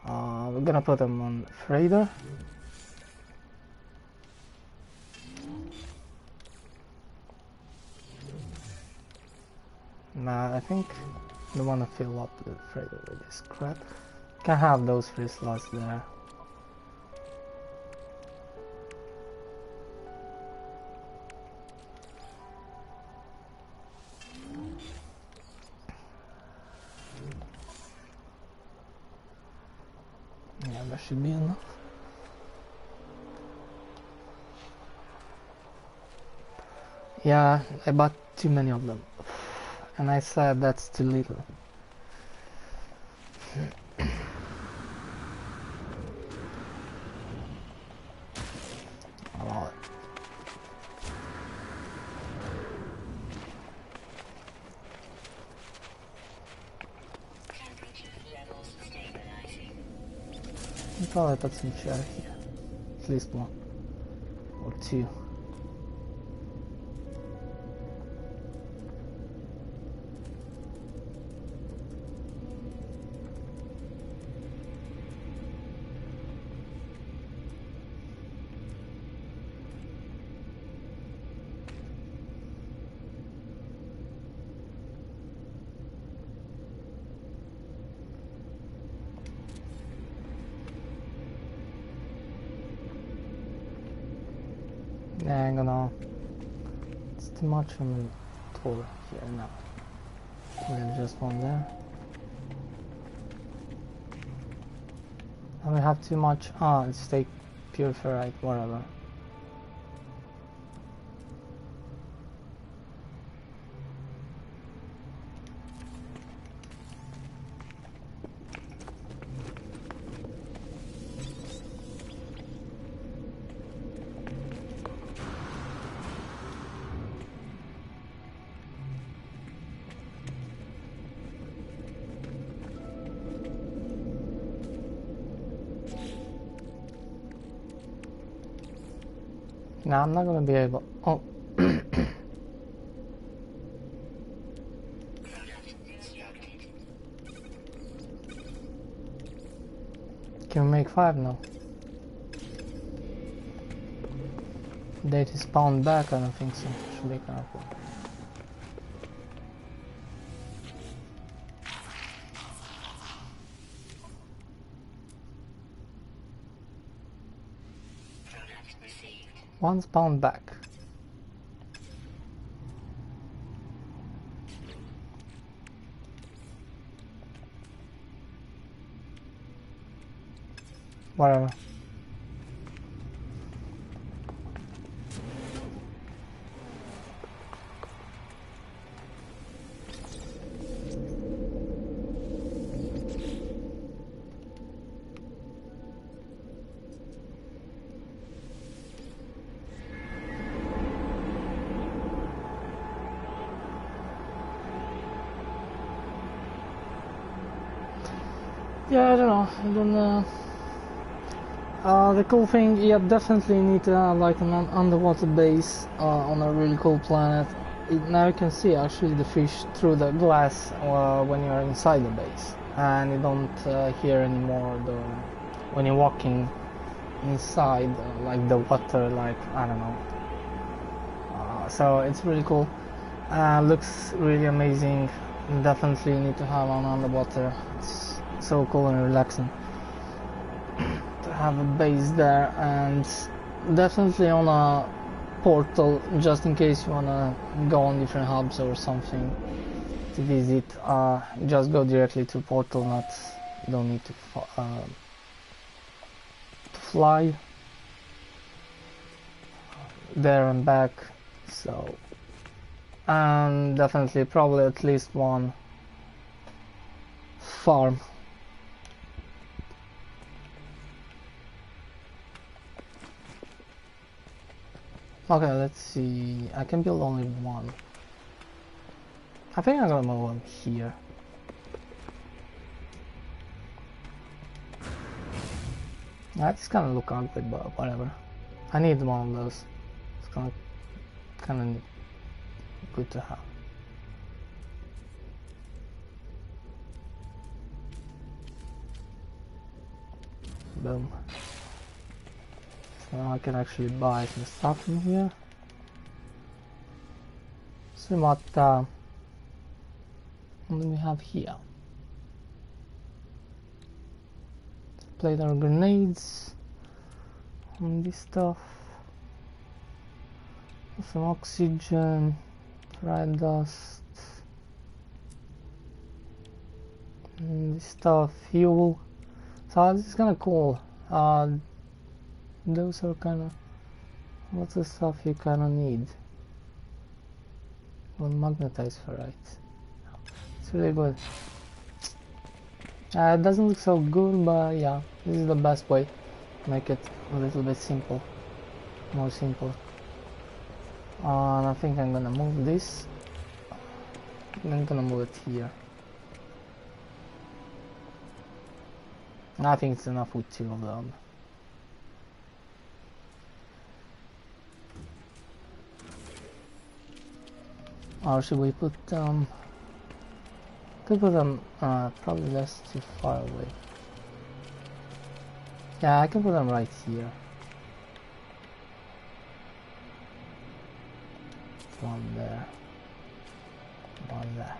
We're gonna put them on freighter. Nah, I think we wanna fill up the freighter with this crap. Can have those 3 slots there. Yeah, that should be enough. Yeah, I bought too many of them. And I said that's too little. Oh. I thought I put some share here. At least 1 or 2. Yeah, I'm gonna. It's too much on the tool here now. There's just 1 there. And we have too much. Ah, it's take pure ferrite, whatever. Now I'm not gonna be able. Oh. Can we make 5 now? Data spawned back? I don't think so. Should be careful. One spawned back. whatever. Yeah, I don't know. I don't know. The cool thing, yeah, definitely need to have like an underwater base on a really cool planet. Now you can see actually the fish through the glass when you're inside the base, and you don't hear anymore when you're walking inside like the water, like I don't know. So it's really cool. Looks really amazing. Definitely need to have one underwater. It's so cool and relaxing to have a base there, and definitely on a portal just in case you wanna go on different hubs or something to visit. Just go directly to portal. You don't need to fly there and back. So, and definitely probably at least one farm. Okay, let's see. I can build only one. I think I'm gonna move on here. That's gonna look ugly, but whatever. I need one of those. It's gonna kinda good to have. Boom. So now I can actually buy some stuff from here. See what do we have here? Plate our grenades and this stuff. Some oxygen, red dust, and this stuff, fuel. So this is kind of cool. Those are kind of what's the stuff you kind of need. Well, magnetized ferrite. It's really good. It doesn't look so good, but yeah, this is the best way to make it a little bit simple, more simple. And I think I'm gonna move this. I'm gonna move it here. I think it's enough with two of them. Or should we put them? Could put them probably less too far away. Yeah, I can put them right here. One there. One there.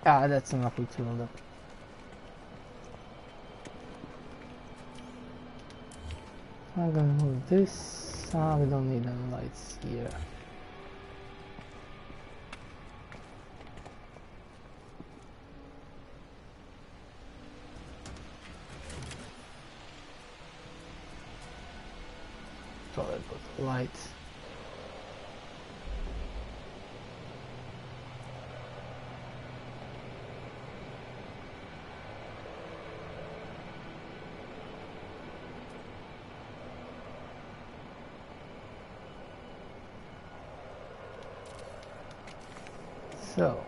Yeah, that's enough with two of them. I'm gonna move this. We don't need any lights here. Probably put lights. So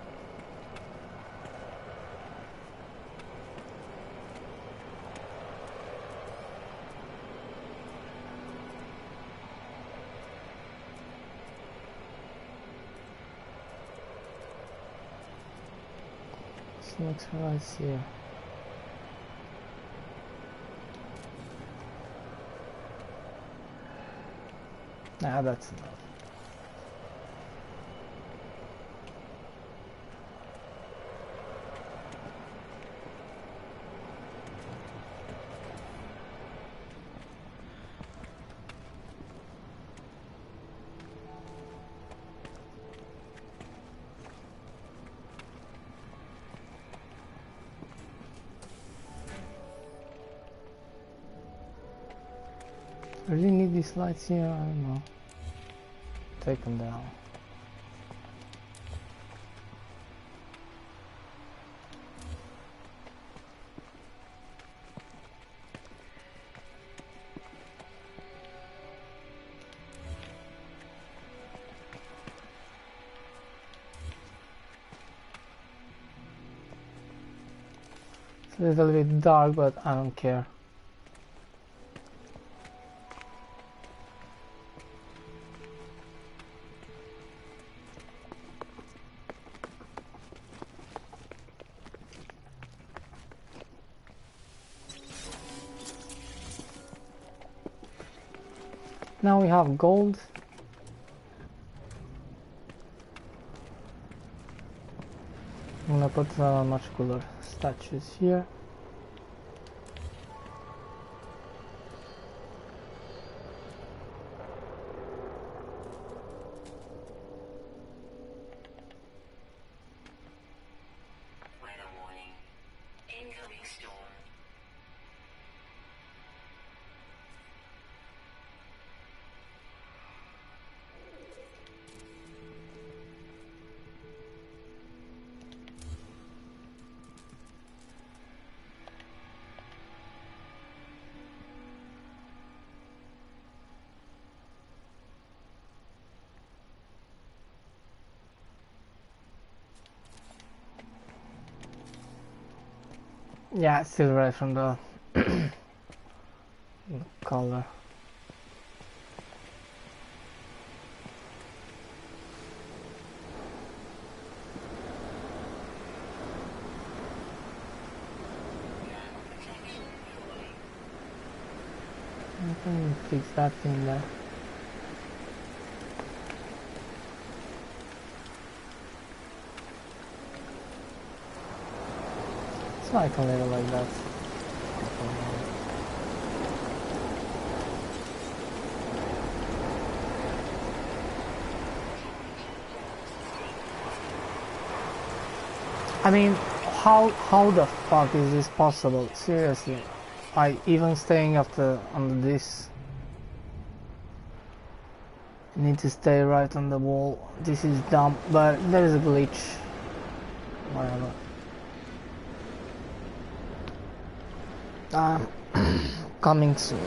next right here. Nah, that's enough. Really need these lights here? I don't know. Take them down. It's a little bit dark, but I don't care. Now we have gold. I'm gonna put much cooler statues here. Weather warning. Incoming storm. Yeah, it's still right from the color. I can fix that thing there. It's like a little like that. I mean, how the fuck is this possible? Seriously, even staying after on this. I need to stay right on the wall. This is dumb, but there is a glitch. Whatever. Coming soon.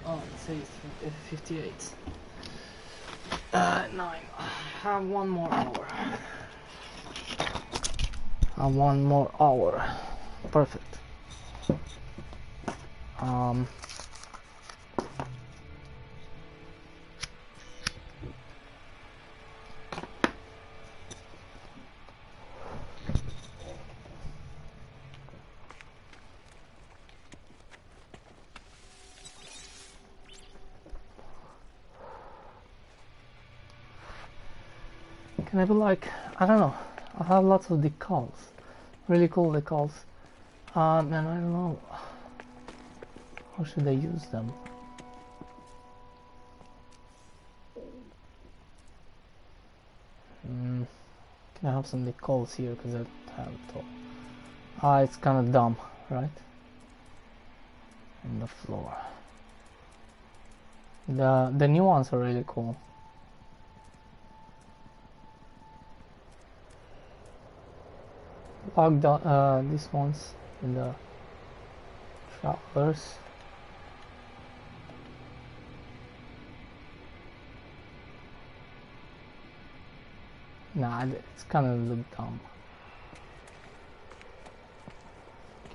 Oh, it says 58. 9. I have 1 more hour. One more hour. Perfect. Can I be like, I don't know, I have lots of decals, really cool decals, and I don't know, how should I use them? I have some decals here because I don't have it all. Ah, it's kind of dumb, right? On the floor. The new ones are really cool. Logged these ones in the travelers. Nah, it's kind of look dumb.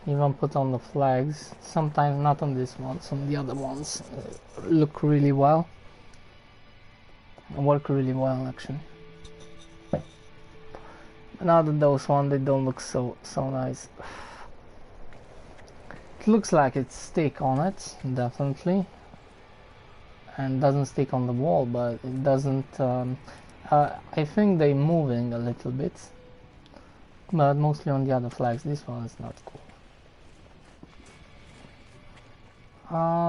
Even put on the flags. Sometimes not on this one. Some of the other ones look really well. Work really well actually. Now that those ones they don't look so nice. It looks like it's stick on it, definitely, and doesn't stick on the wall, but it doesn't. I think they're moving a little bit, but mostly on the other flags. This one is not cool.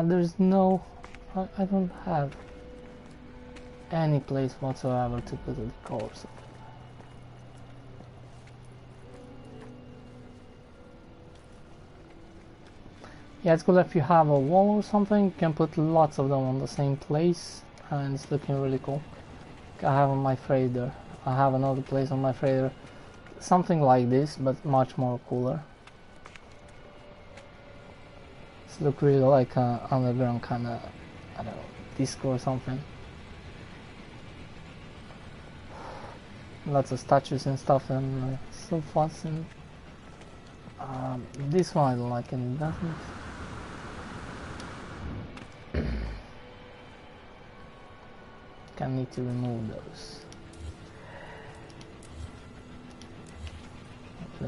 There's no. I don't have any place whatsoever to put the colors. Yeah, it's cool if you have a wall or something, you can put lots of them on the same place, and it's looking really cool. I have on my freighter. I have another place on my freighter, something like this, but much more cooler. It's look really like an underground kind of, I don't know, disco or something. Lots of statues and stuff, and so fast. And this one I don't like, and it doesn't. I need to remove those.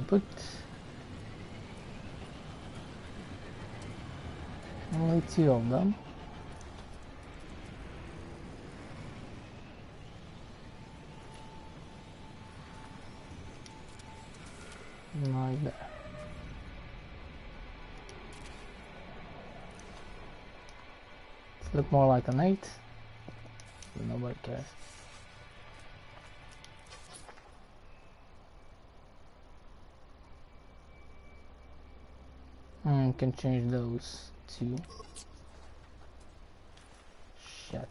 Put only 2 of them. Like that. Let's look more like an 8. Nobody cares. Can change those too. Shit.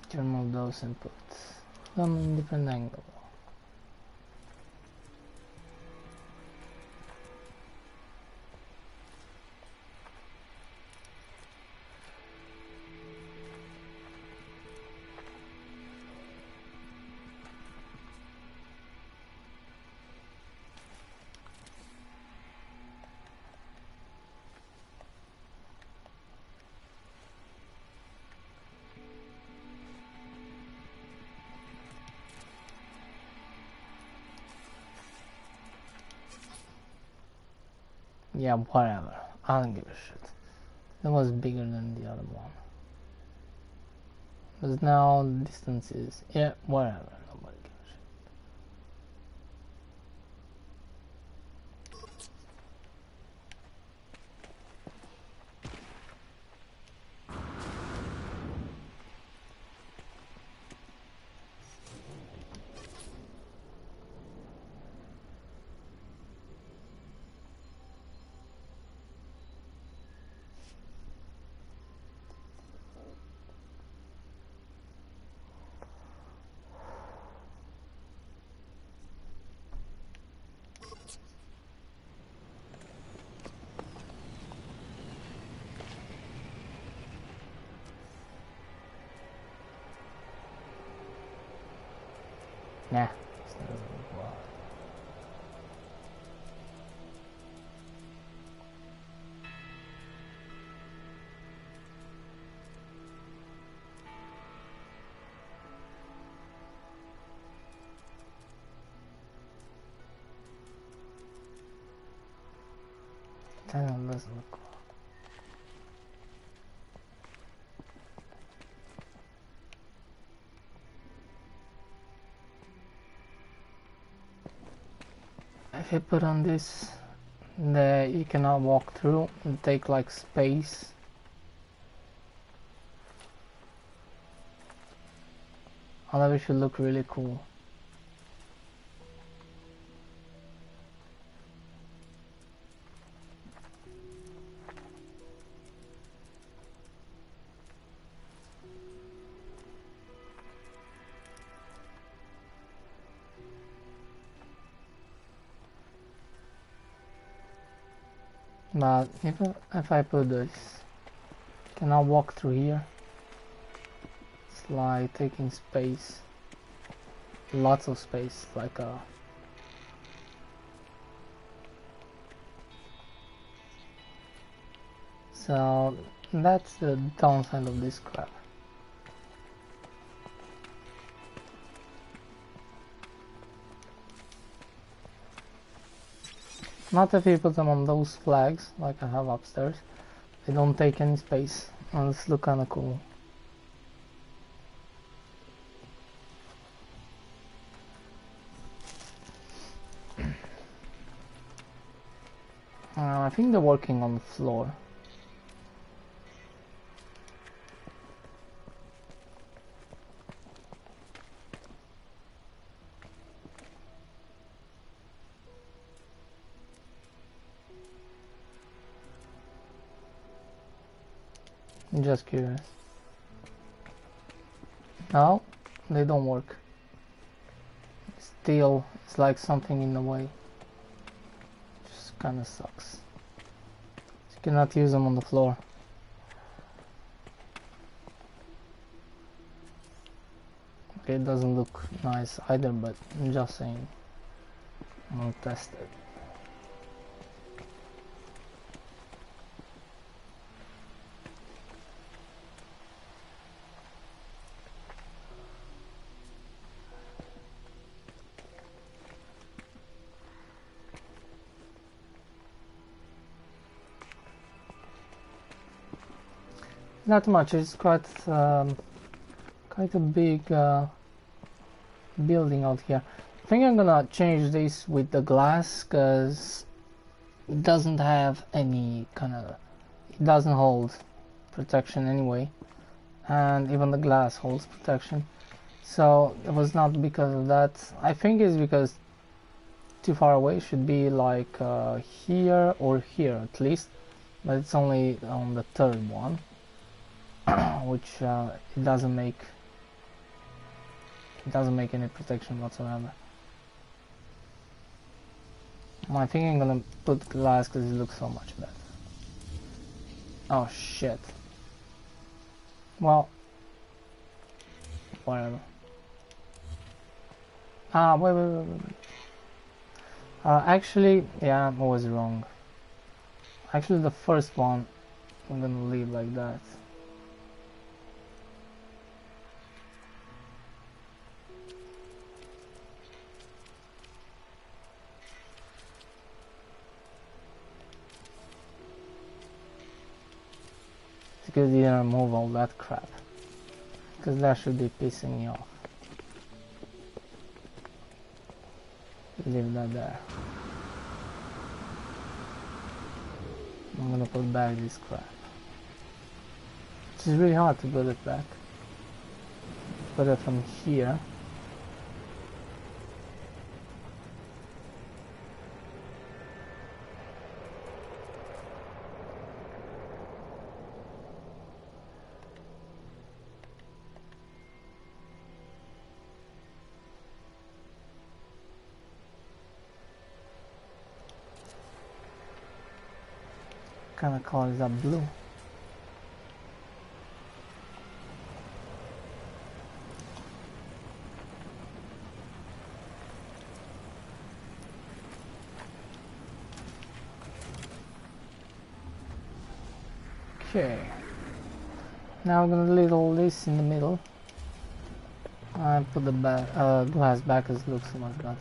Can remove those and put them in different angle. Yeah, whatever. I don't give a shit. That was bigger than the other one. Because now the distance is, yeah, whatever. Nobody gives a shit. Nah. It's not really wild. That one doesn't look cool. If you put on this, you cannot walk through and take like space. Although it should look really cool. But if I put this, can I walk through here? It's like taking space, lots of space, like a. So that's the downside of this crap. Not if you put them on those flags like I have upstairs. They don't take any space and it's look kinda cool. I think they're working on the floor. I'm just curious. No, they don't work. Still, it's like something in the way. Just kinda sucks. You cannot use them on the floor. Okay, it doesn't look nice either, but I'm just saying. I'm gonna test it. Not much. It's quite quite a big building out here. I think I'm gonna change this with the glass because it doesn't have any kind of. It doesn't hold protection anyway, and even the glass holds protection. So it was not because of that. I think it's because too far away. It should be like here or here at least, but it's only on the third one. Which it doesn't make any protection whatsoever. I think I'm gonna put glass because it looks so much better. Oh shit. Well, whatever. Wait. Actually, yeah, I was wrong. Actually, the first one I'm gonna leave like that. Because you didn't remove all that crap. Because that should be pissing me off. Leave that there. I'm gonna put back this crap. It's really hard to put it back. Put it from here. What kind of color is that? Blue. Okay. Now I'm gonna leave all this in the middle. I put the glass back as it looks so much better.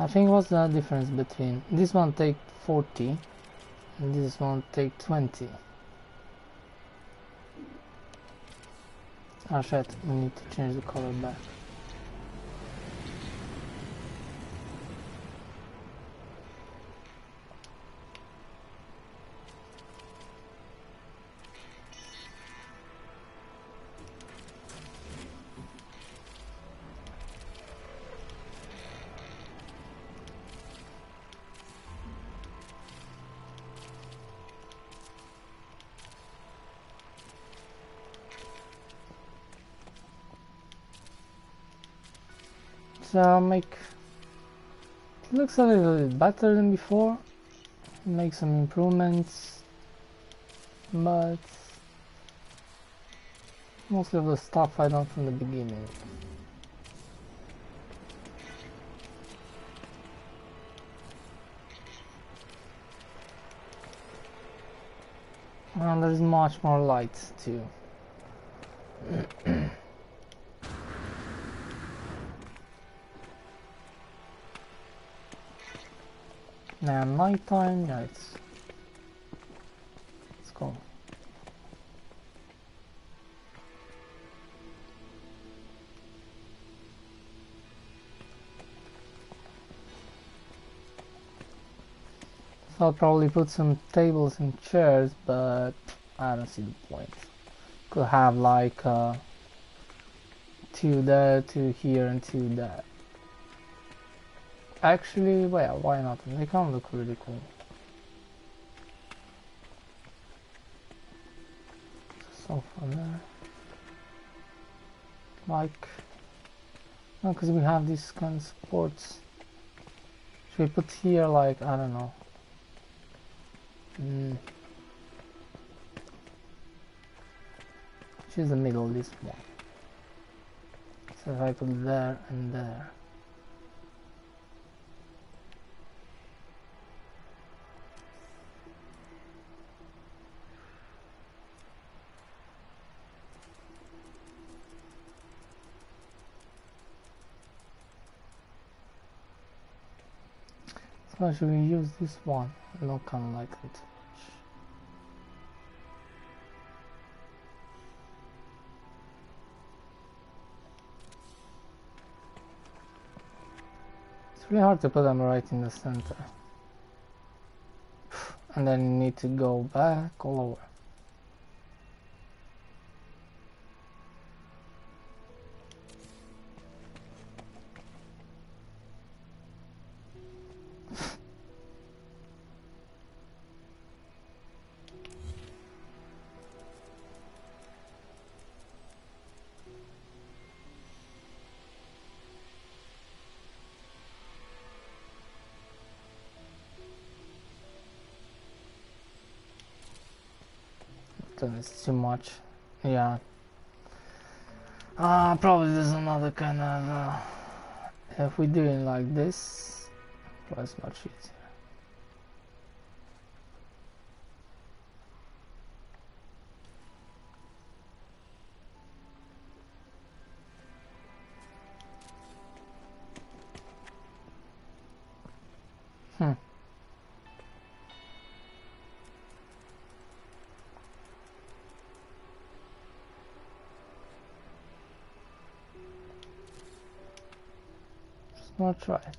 I think what's the difference between this one take 40 and this one take 20. Oh shit, we need to change the color back. So make it looks a little bit better than before. Make some improvements, but mostly of the stuff I done from the beginning. And there's much more light too. Now nighttime, yeah, let's go. So I'll probably put some tables and chairs, but I don't see the point. Could have like 2 there, 2 here, and 2 there. Actually, well, why not? They can look really cool. Sofa there. Like, no, because we have these kind of supports. Should we put here, like, I don't know. Choose the middle, this one. So if I put there and there. So should we use this one? I don't kind of like it. It's really hard to put them right in the center. And then you need to go back all over. Then it's too much. Yeah. Probably there's another kind of if we do it like this, probably it's much easier. Not right.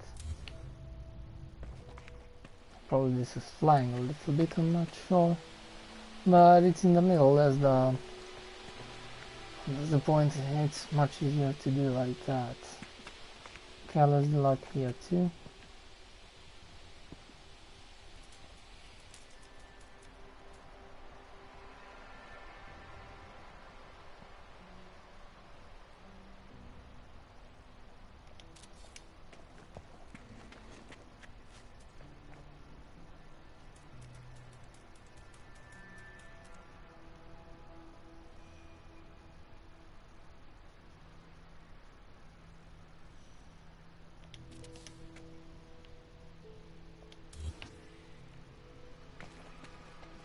Probably this is flying a little bit, I'm not sure. But it's in the middle, that's the point. It's much easier to do like that. Okay, let's do like here too.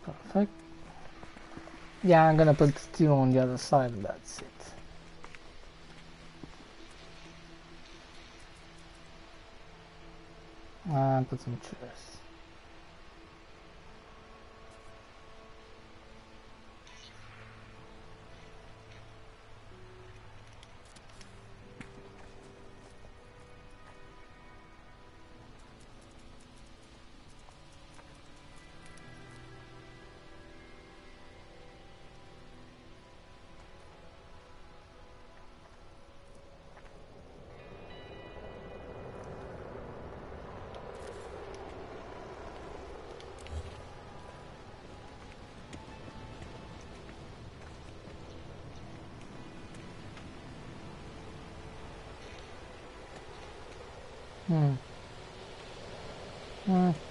Perfect. Yeah, I'm gonna put 2 on the other side and that's it. And put some chairs.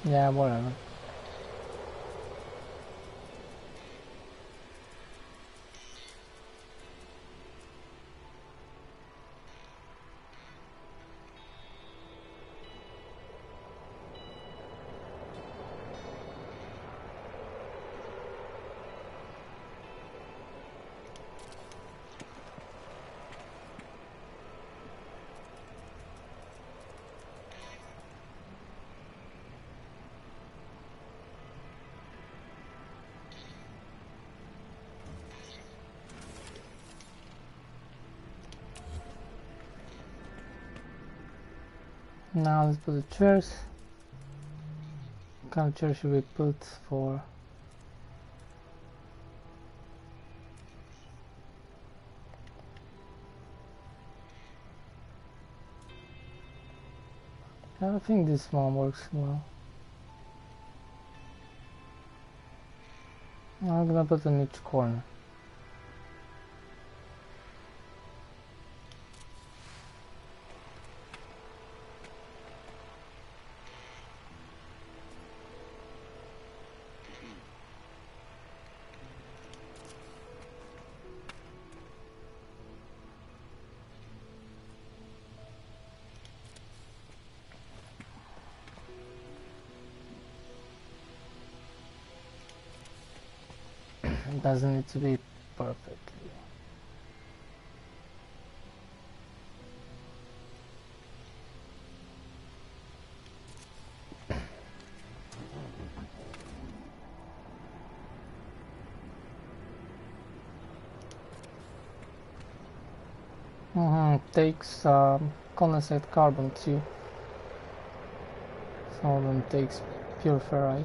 Yeah, whatever. Now let's put the chairs. What kind of chair should we put for? I think this one works well. I'm gonna put in each corner. It doesn't need to be perfectly. Takes condensate carbon too. Some of them takes pure ferrite.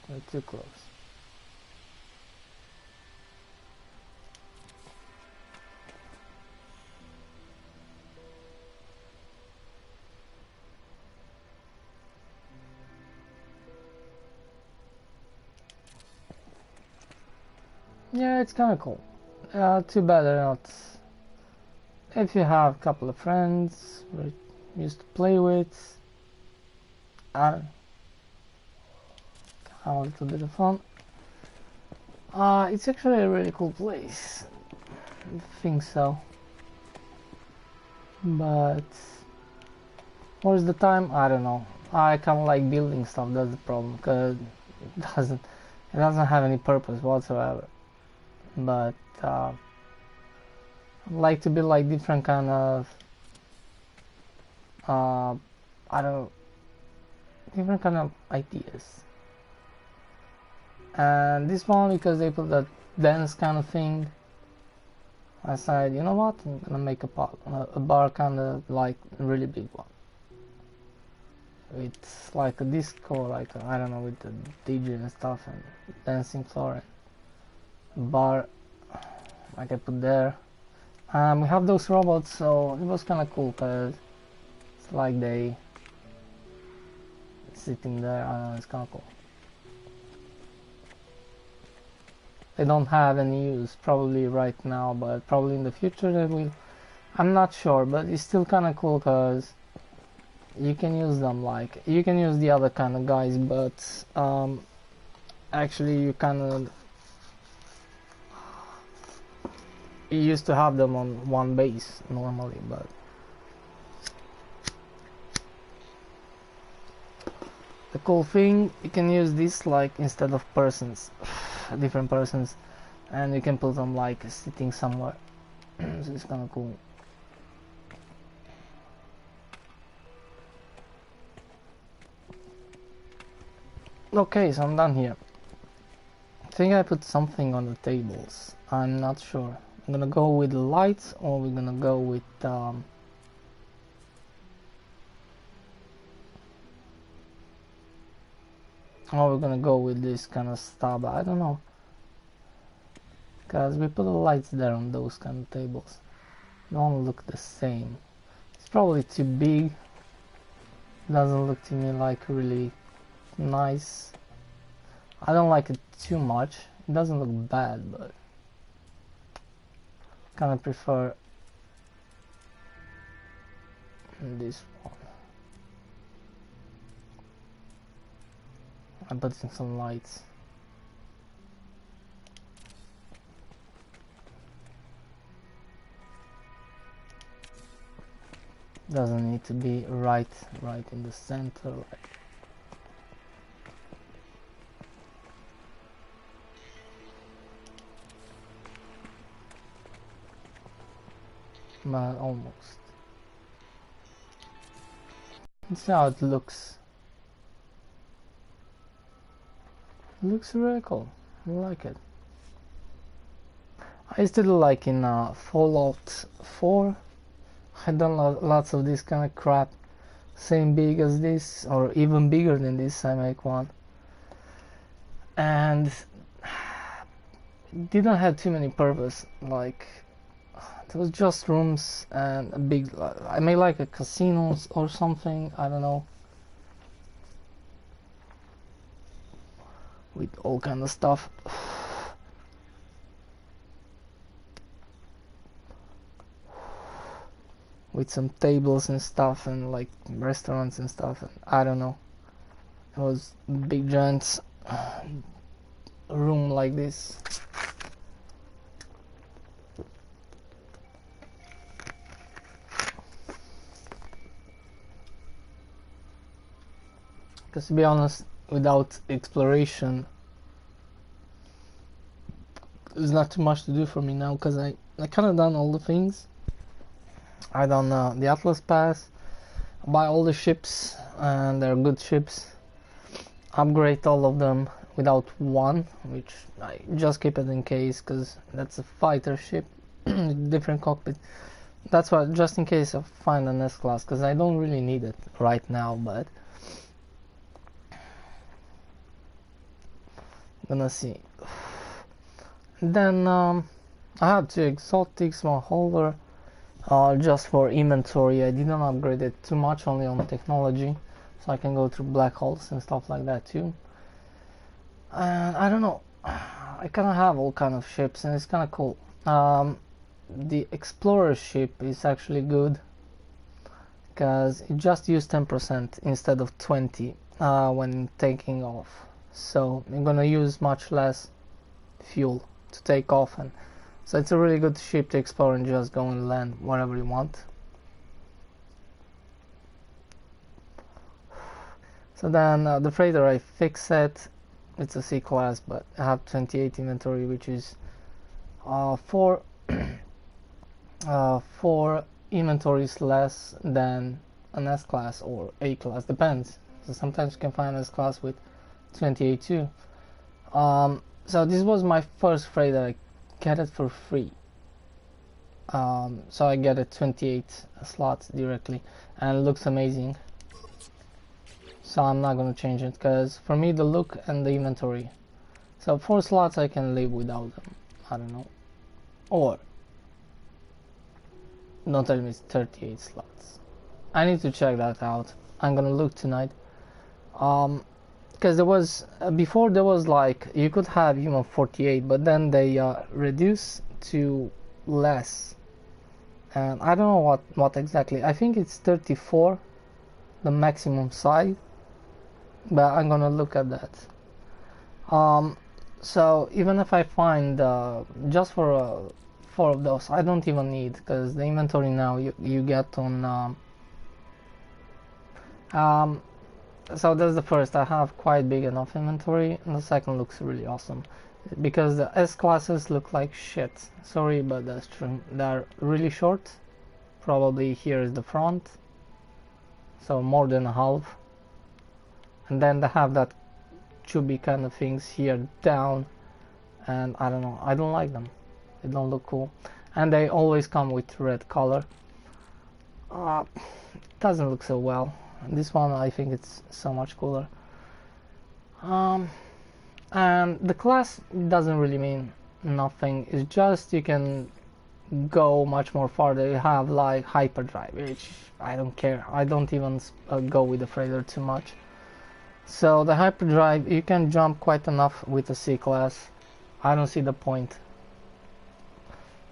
They're too close. Yeah, it's kind of cool. Too bad they're not. If you have a couple of friends we used to play with, have a little bit of fun. It's actually a really cool place. I think so. But where's the time? I don't know. I kind of like building stuff. That's the problem, because it doesn't have any purpose whatsoever. But I like to build like different kind of I don't know, different kind of ideas. And this one, because they put that dance kind of thing, I said, you know what, I'm gonna make a bar kind of like a really big one. It's like a disco, like I don't know, with the DJ and stuff and dancing floor and bar like I put there. We have those robots, so it was kind of cool because it's like they sitting there. I don't know, it's kind of cool. They don't have any use probably right now, but probably in the future they will. I'm not sure, but it's still kind of cool because you can use them. Like you can use the other kind of guys, but actually you kind of used to have them on one base normally, but the cool thing, you can use this like instead of persons, different persons, and you can put them like sitting somewhere. So it's kind of cool. Okay, so I'm done here. I think I put something on the tables. I'm not sure. I'm gonna go with lights, or we're gonna go with or we're gonna go with this kind of stuff. I don't know, because we put the lights there on those kind of tables. They don't look the same. It's probably too big. Doesn't look to me like really nice. I don't like it too much. It doesn't look bad, but kind of prefer this one. I'm putting some lights. Doesn't need to be right in the center. But almost. Let's see how it looks. It looks really cool. I like it. I still like in Fallout 4. I've done lots of this kind of crap. Same big as this, or even bigger than this. I make one. And it didn't have too many purpose. Like, it was just rooms and a big. I made like a casino or something. I don't know. With all kind of stuff. With some tables and stuff, and like restaurants and stuff, and I don't know. It was big giant room like this. Because to be honest, without exploration, there's not too much to do for me now, because I kind of done all the things. I done the Atlas Pass, buy all the ships, and they're good ships. Upgrade all of them without one, which I just keep it in case, because that's a fighter ship, different cockpit. That's why, just in case I find an S class, because I don't really need it right now, but gonna see. Then I have two exotics, one hover, just for inventory. I didn't upgrade it too much, only on technology, so I can go through black holes and stuff like that too. And I don't know, I kind of have all kind of ships, and it's kind of cool. The explorer ship is actually good, because it just used 10% instead of 20 when taking off. So you're gonna use much less fuel to take off, and so it's a really good ship to explore and just go and land wherever you want. So then the freighter, I fix it. It's a C class, but I have 28 inventory, which is four inventories less than an S class or A class, depends. So sometimes you can find S class with 28 too. So this was my first freighter. I get it for free. So I get it 28 slots directly, and it looks amazing. So I'm not gonna change it, because for me the look and the inventory. So 4 slots I can live without them. I don't know. Or don't tell me it's 38 slots. I need to check that out. I'm gonna look tonight. Because because there was before there was like you could have even 48, but then they reduced to less, and I don't know what exactly. I think it's 34, the maximum size, but I'm gonna look at that. So even if I find just for 4 of those, I don't even need, because the inventory now you get on so that's the first. I have quite big enough inventory, and the second looks really awesome because the S classes look like shit. Sorry, but that's true. They're really short. Probably here is the front, so more than a half, and then they have that chubby kind of things here down, and I don't know, I don't like them. They don't look cool, and they always come with red color. It doesn't look so well. This one I think it's so much cooler. And the class doesn't really mean nothing. It's just you can go much more farther. You have like hyperdrive, which I don't care. I don't even go with the freighter too much. So the hyperdrive, you can jump quite enough with the C class. I don't see the point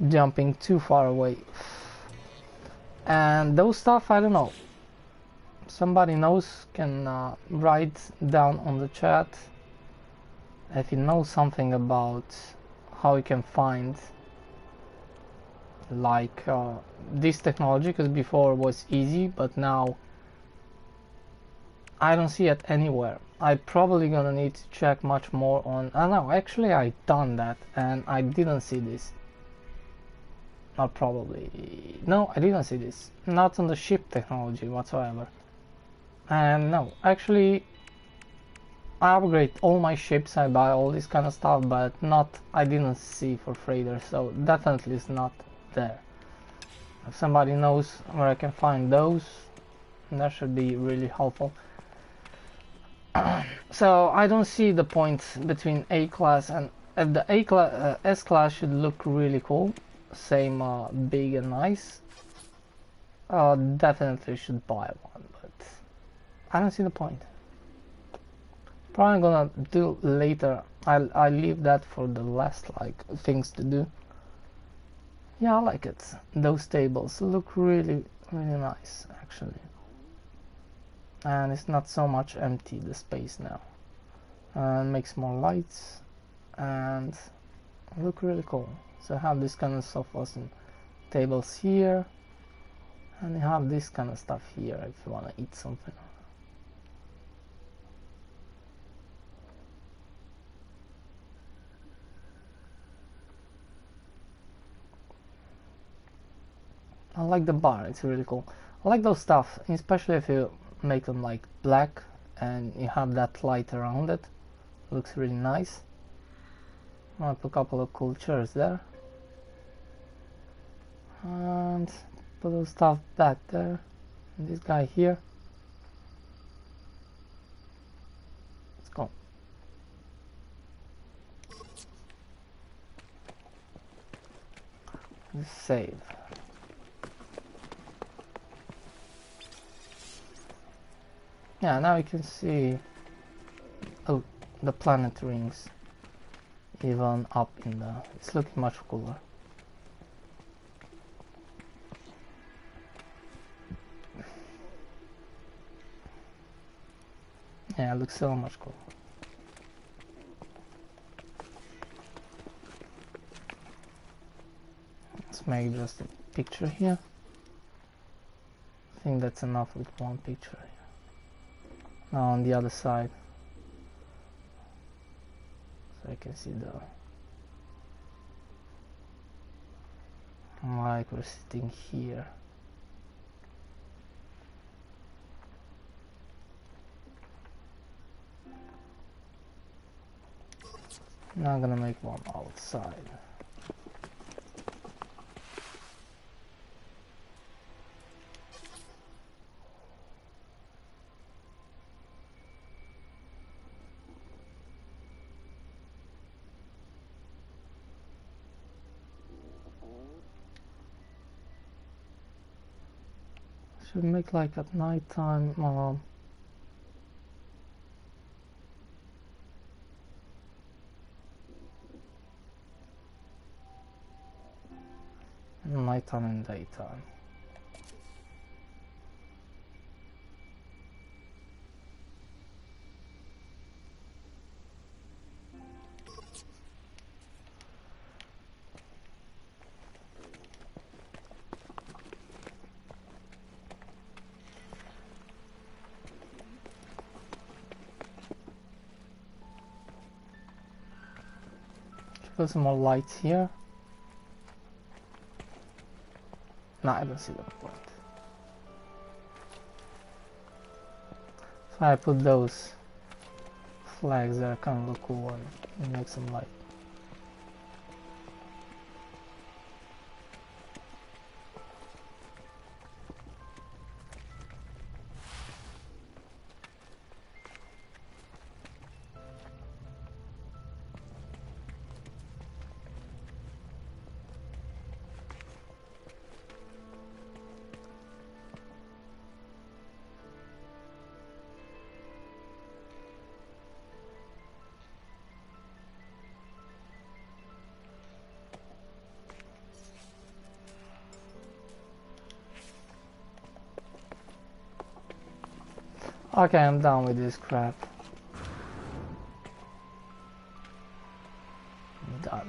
jumping too far away. And those stuff, I don't know. Somebody knows, can write down on the chat if you know something about how you can find like this technology, because before it was easy, but now I don't see it anywhere. I probably gonna need to check much more on. I don't know, actually I done that and I didn't see this. Not probably. No, I didn't see this. Not on the ship technology whatsoever. And no, actually I upgrade all my ships, I buy all this kind of stuff, but not, I didn't see for freighter, so definitely it's not there. If somebody knows where I can find those, that should be really helpful. So I don't see the point between A class and the A class, S class should look really cool, same big and nice. Definitely should buy one, but I don't see the point. Probably gonna do later. I'll leave that for the last like things to do. Yeah, I like it. Those tables look really nice actually. And it's not so much empty, the space now. And makes more lights and look really cool. So I have this kind of sofas and tables here, and you have this kind of stuff here if you want to eat something. I like the bar, it's really cool. I like those stuff, especially if you make them like black and you have that light around it. Looks really nice. I'm gonna put a couple of cool chairs there. And put those stuff back there. And this guy here. Let's go. Let's save. Yeah, now you can see the planet rings even up in the, it's looking much cooler. Yeah, it looks so much cooler. Let's make just a picture here. I think that's enough with one picture here. Now on the other side, so I can see the, like we're sitting here. Now I'm gonna make one outside. Should make like at night time. nighttime and daytime. Put some more lights here. No, I don't see the point. If I put those flags there, kind of look cool and make some light. Okay, I'm done with this crap. I'm done.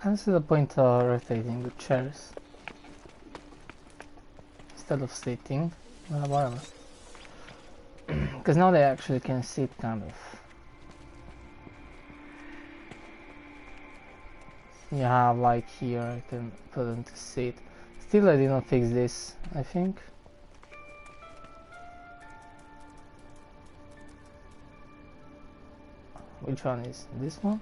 I don't see the point of rotating the chairs instead of sitting. Well, whatever. Because now they actually can sit kind of. You have like here, I can put them to sit. Still I didn't fix this, I think. Which one is this one?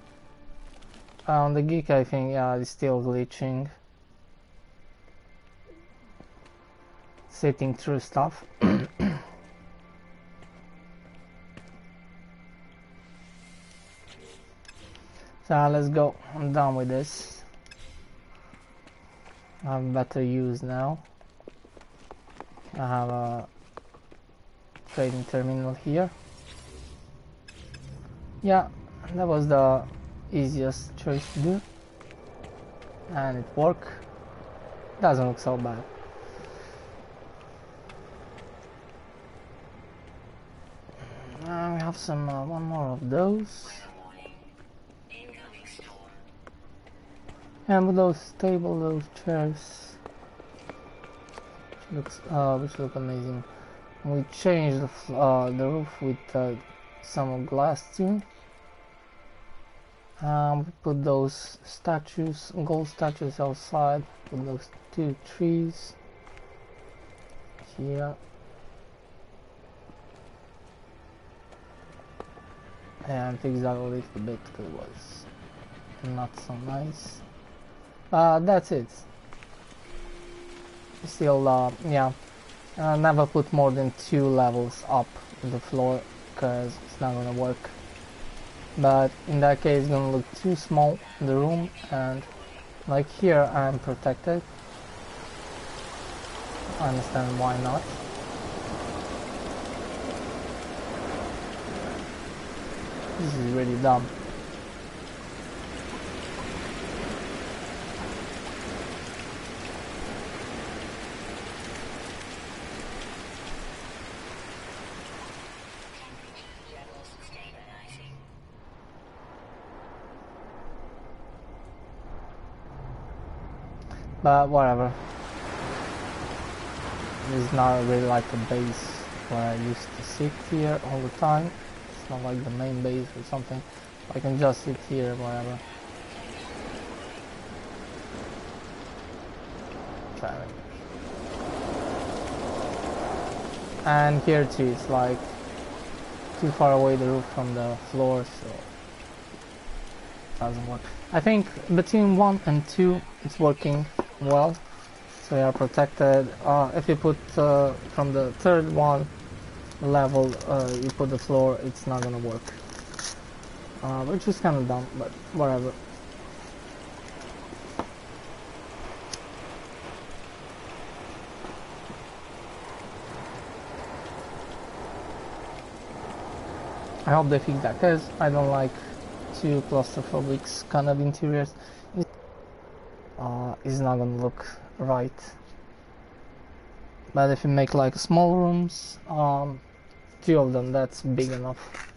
On the Geek I think, yeah, it's still glitching. Sitting through stuff. So let's go, I'm done with this. I have better use now. I have a trading terminal here. Yeah, that was the easiest choice to do. And it worked. Doesn't look so bad. We have some, one more of those. And with those table, those chairs, which look amazing. We changed the roof with some glass too. We put those statues, gold statues outside. Put those 2 trees here. And fix that a little bit because it was not so nice. That's it. Still, yeah, never put more than 2 levels up in the floor because it's not gonna work. But in that case, it's gonna look too small in the room, and like here, I'm protected. I understand why not. This is really dumb. But whatever. This is not really like a base where I used to sit here all the time. It's not like the main base or something. I can just sit here, whatever. And here too, it's like too far away the roof from the floor, so it doesn't work. I think between 1 and 2 it's working well, so we are protected. If you put from the third one level, you put the floor, it's not gonna work, which is kind of dumb, but whatever. I hope they fix that, because I don't like too claustrophobic kind of interiors. It's not gonna look right. But if you make like small rooms, 2 of them, that's big enough.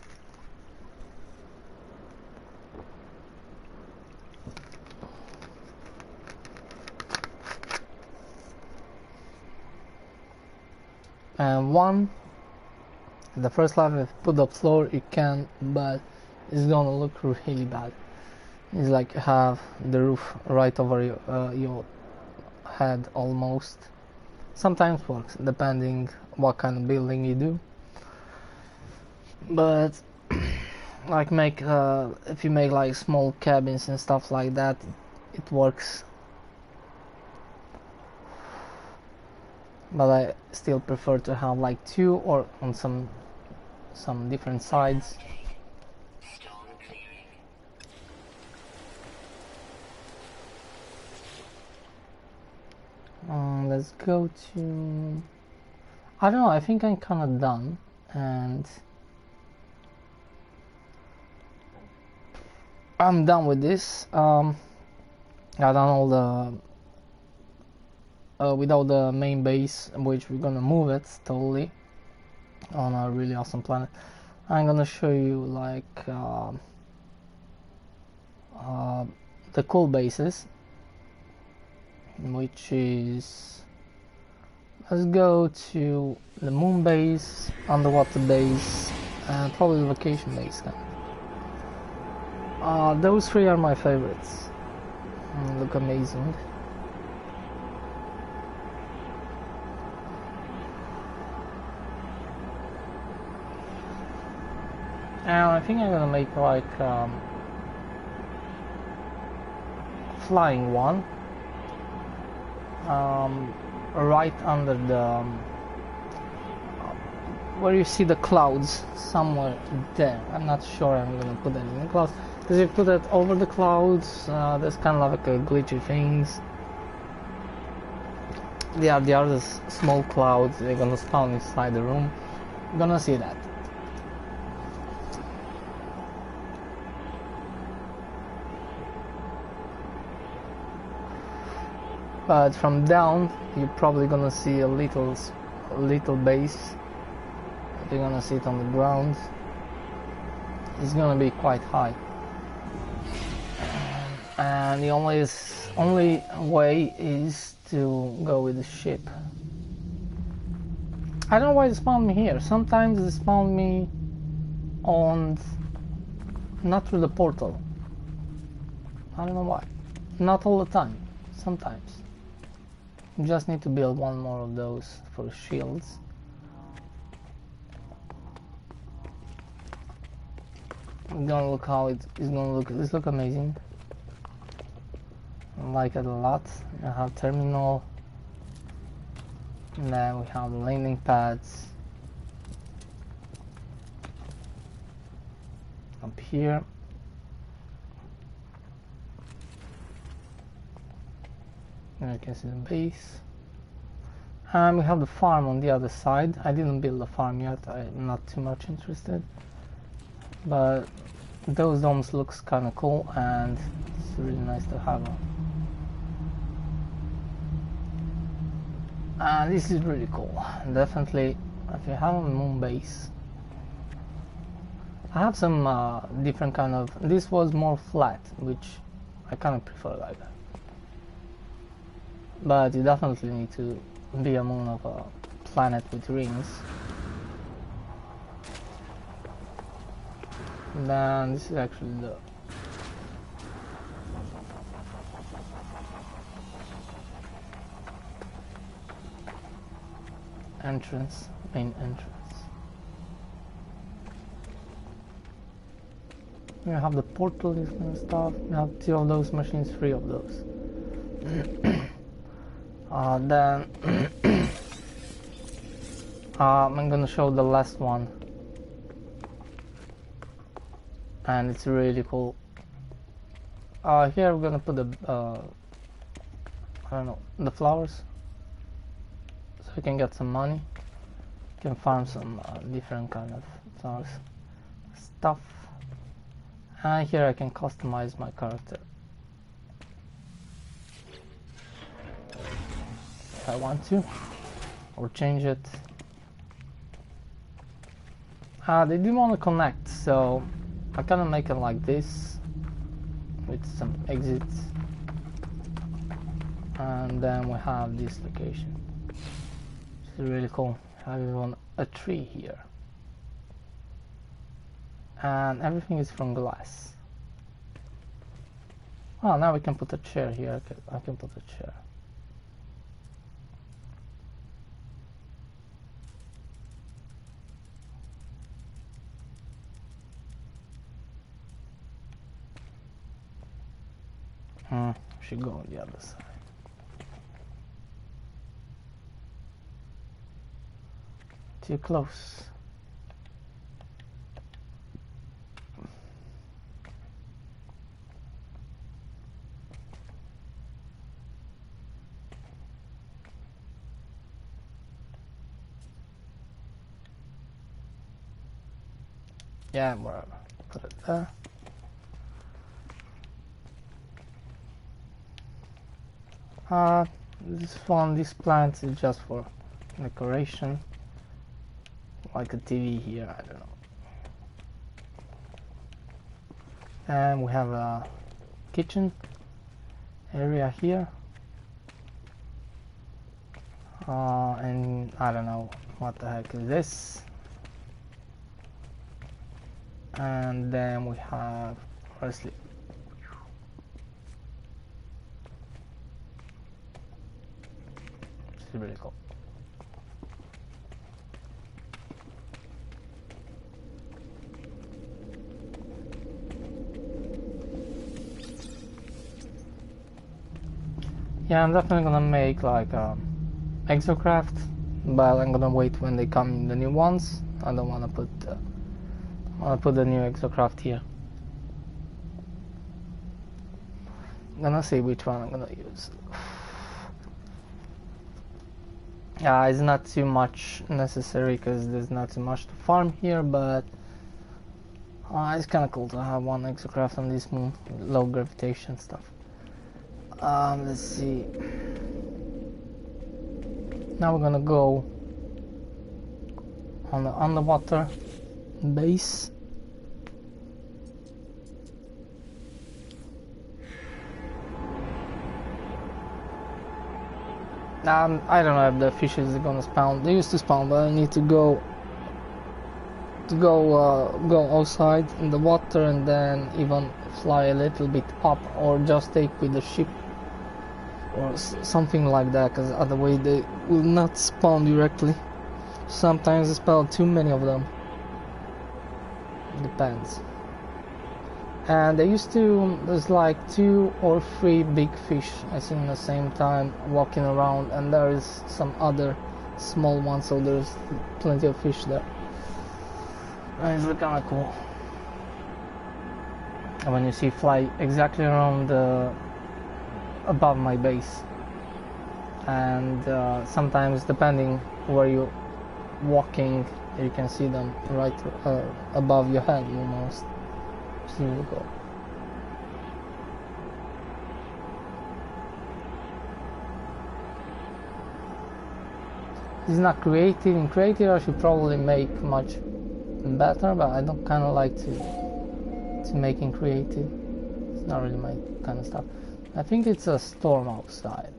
And the first level, if you put the floor, you can, but it's gonna look really bad. It's like you have the roof right over your head almost. Sometimes works, depending what kind of building you do. But like if you make like small cabins and stuff like that, it works. But I still prefer to have like 2 or on some different sides. Storm clearing. Let's go to, I don't know, I think I'm kind of done, and I'm done with this. I've done all the without the main base, which we're gonna move it totally on a really awesome planet. I'm gonna show you like the cool bases, which is, let's go to the moon base, underwater base, and probably the vacation base. Those 3 are my favorites. Look amazing. And I think I'm gonna make like flying one, right under the where you see the clouds, somewhere there. I'm not sure I'm gonna put that in the clouds, because if you put it over the clouds, there's kind of like a glitchy things. They are the small clouds, they're gonna spawn inside the room. You're gonna see that. But from down, you're probably gonna see a little base. You're gonna see it on the ground. It's gonna be quite high, and the only way is to go with the ship. I don't know why they spawn me here. Sometimes they spawn me on, not through the portal. I don't know why. Not all the time. Sometimes. You just need to build one more of those for shields. It's gonna look how it is gonna look. This look amazing. I like it a lot. I have terminal. And then we have the landing pads up here. And you can see the base. And we have the farm on the other side. I didn't build the farm yet. I'm not too much interested. But those domes looks kind of cool, and it's really nice to have them. And this is really cool. Definitely, if you have a moon base, I have some different kind of. This was more flat, which I kind of prefer like that. But you definitely need to be a moon of a planet with rings. And then this is actually the entrance, main entrance. We have the portal, this kind of stuff. We have 2 of those machines, 3 of those. Then I'm gonna show the last one, and it's really cool. Here we're gonna put the I don't know, the flowers, so we can get some money. We can farm some different kind of flowers stuff. And here I can customize my character if I want to, or change it. They do want to connect, so I kind of make it like this with some exits, and then we have this location. It's really cool. I have even a tree here, and everything is from glass. Oh, now we can put a chair here. I can put a chair. Should go on the other side. Too close. Yeah, wherever. Put it there. This plant is just for decoration, like a TV here, I don't know. And we have a kitchen area here, and I don't know what the heck is this. And then we have firstly really cool. Yeah, I'm definitely gonna make like a exocraft, but I'm gonna wait when they come the new ones. I don't wanna put the new exocraft here. I'm gonna see which one I'm gonna use. Yeah, it's not too much necessary because there's not too much to farm here, but it's kind of cool to have one exocraft on this moon, low gravitation stuff. Let's see. Now we're gonna go on the underwater base. I don't know if the fishes are gonna spawn. They used to spawn, but I need to go outside in the water and then even fly a little bit up, or just take with the ship or something like that, because otherwise they will not spawn directly. Sometimes they spawn too many of them. Depends. And they used to, there's like 2 or 3 big fish I see at the same time walking around, and there is some other small ones, so there's plenty of fish there. And it's kind of cool. And when you see fly exactly around above my base, and sometimes depending where you're walking, you can see them right above your head almost. Here we go. It's not creative. In creative I should probably make much better, but I don't kind of like to make in creative. It's not really my kind of stuff. I think it's a storm outside.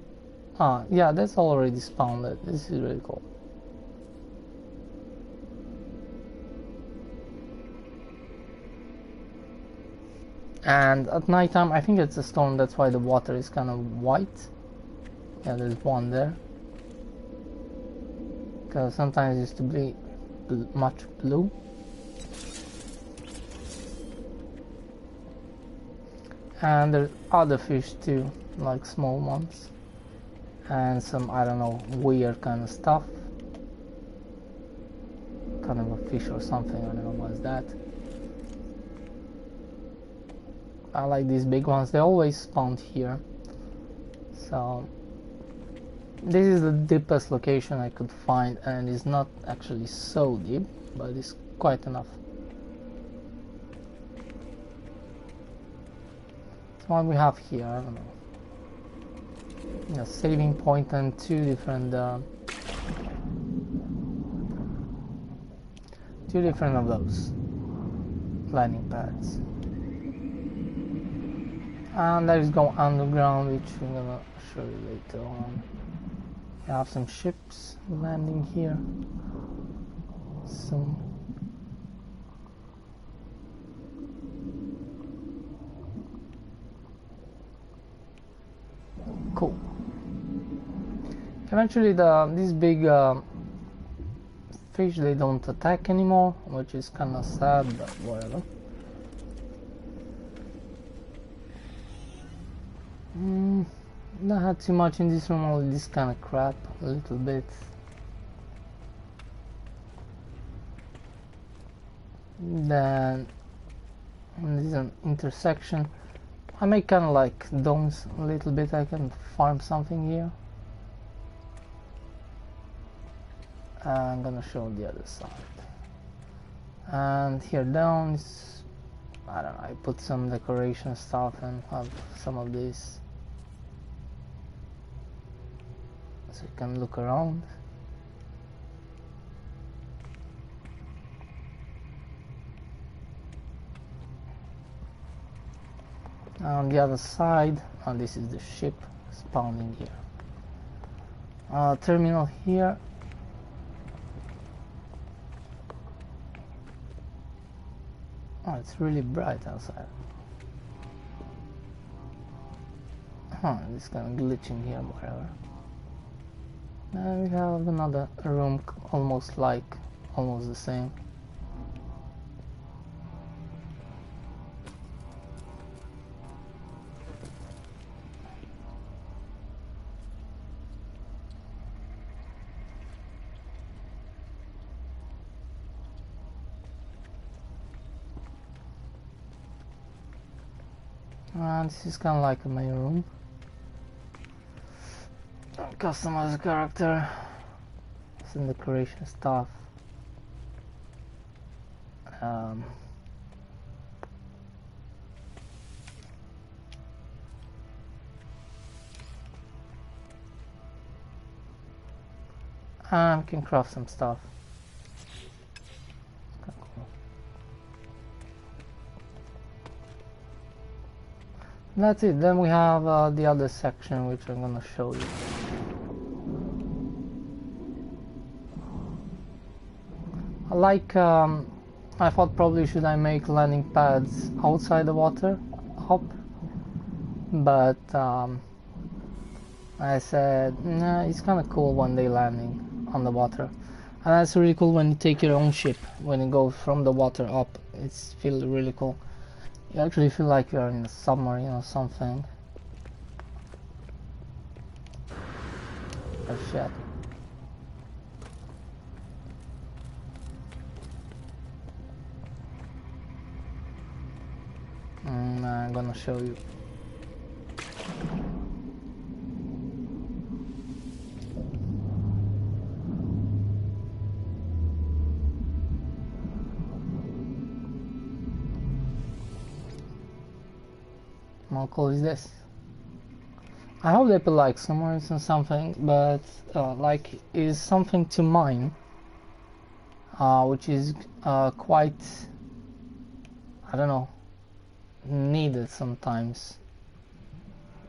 Yeah, that's already spawned. This is really cool. And at night time, I think it's a storm, that's why the water is kind of white. Yeah, there's one there. Because sometimes it used to be much blue. And there's other fish too, like small ones. And some, I don't know, weird kind of stuff. Kind of a fish or something, I don't know what's that. I like these big ones, they always spawn here. So this is the deepest location I could find, and it's not actually so deep, but it's quite enough. So what we have here, I don't know. A saving point and two different of those landing pads. And there is go underground, which I'm gonna show you later on. We have some ships landing here soon. Cool. Eventually these big fish, they don't attack anymore, which is kinda sad, but whatever. Not had too much in this room, only this kind of crap, a little bit. Then this is an intersection. I make kind of like domes a little bit. I can farm something here. I'm gonna show the other side. And here down is, I don't know, I put some decoration stuff and have some of this. So you can look around. On the other side, and this is the ship spawning here. Terminal here. Oh, it's really bright outside. This kind of glitching here, whatever. And we have another room, almost the same. And this is kind of like a main room. Customize the character, some decoration stuff. And we can craft some stuff. That's it. Then we have the other section, which I'm gonna show you. I thought probably should I make landing pads outside the water up, but I said nah, it's kind of cool when they landing on the water, and that's really cool when you take your own ship when you go from the water up. It's feels really cool. You actually feel like you're in a submarine or something. Oh shit. I'm gonna show you. How cool is this? I hope they put like submarines and something, but like is something to mine, which is quite, I don't know, needed sometimes.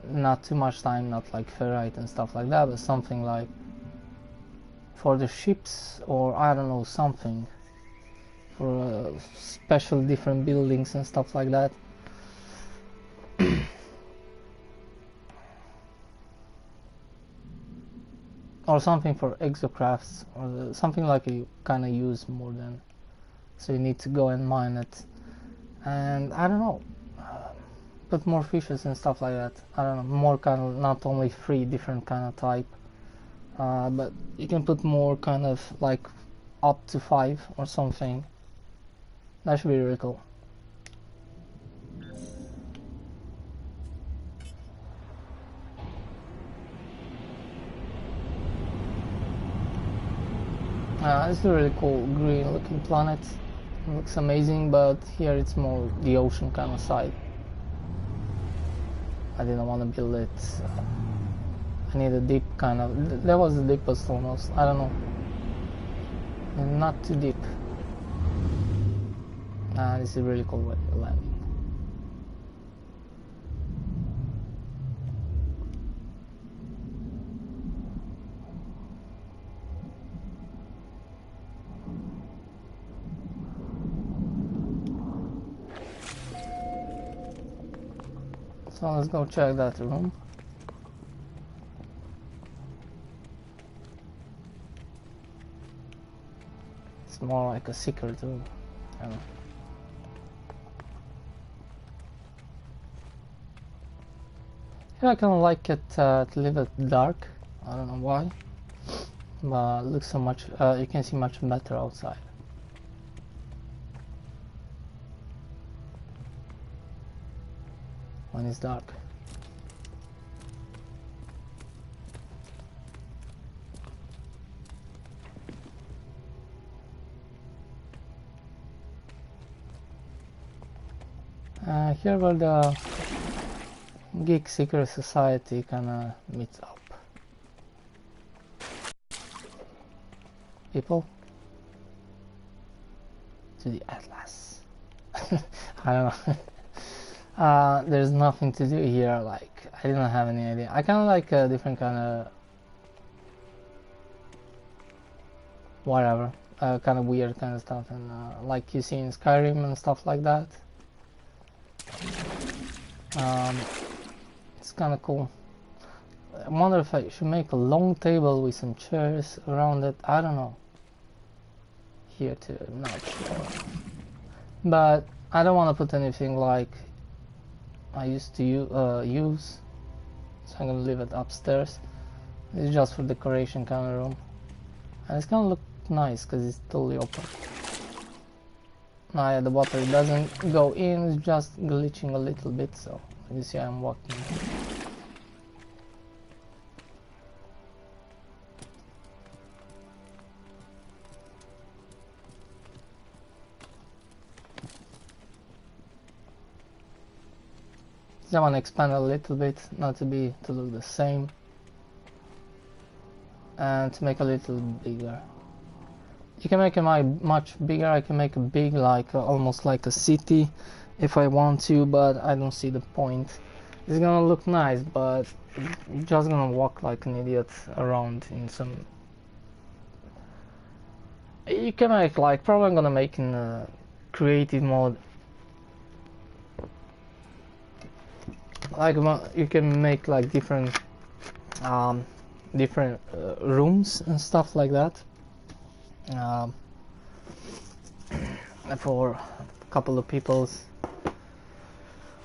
Not too much time, not like ferrite and stuff like that, but something like for the ships, or I don't know, something for special different buildings and stuff like that. or something for exocrafts, or something like you kind of use more than, so you need to go and mine it. And I don't know, put more fishes and stuff like that. I don't know, more kind of, not only 3 different kind of type, but you can put more kind of like up to 5 or something. That should be really cool. It's a really cool green looking planet. It looks amazing, but here it's more the ocean kind of side. I didn't want to build it. I need a deep kind of, that was the deepest almost, I don't know. And not too deep. This is really cool way of landing. So let's go check that room. It's more like a secret room. I don't know. Yeah, I kind of like it to leave it dark. I don't know why, but it looks so much. You can see much better outside. When it's dark. Here where the Geek Secret Society kinda meets up. People to the Atlas. I don't know. There's nothing to do here, like, I didn't have any idea. I kinda like a different kind of whatever, kind of weird kind of stuff, and like you see in Skyrim and stuff like that. It's kind of cool. I wonder if I should make a long table with some chairs around it. I don't know. Here too, not sure. But I don't want to put anything like I used to use, so I'm gonna leave it upstairs. It's just for decoration kind of room, and it's gonna look nice because it's totally open. Now, yeah, the water doesn't go in, it's just glitching a little bit, so you see I'm walking. I want to expand a little bit, not to look the same, and to make a little bigger. You can make it much bigger. I can make it big, like almost like a city, if I want to, but I don't see the point. It's gonna look nice, but you're just gonna walk like an idiot around in some. You can make like, probably I'm gonna make in creative mode. Like you can make like different rooms and stuff like that, for a couple of people's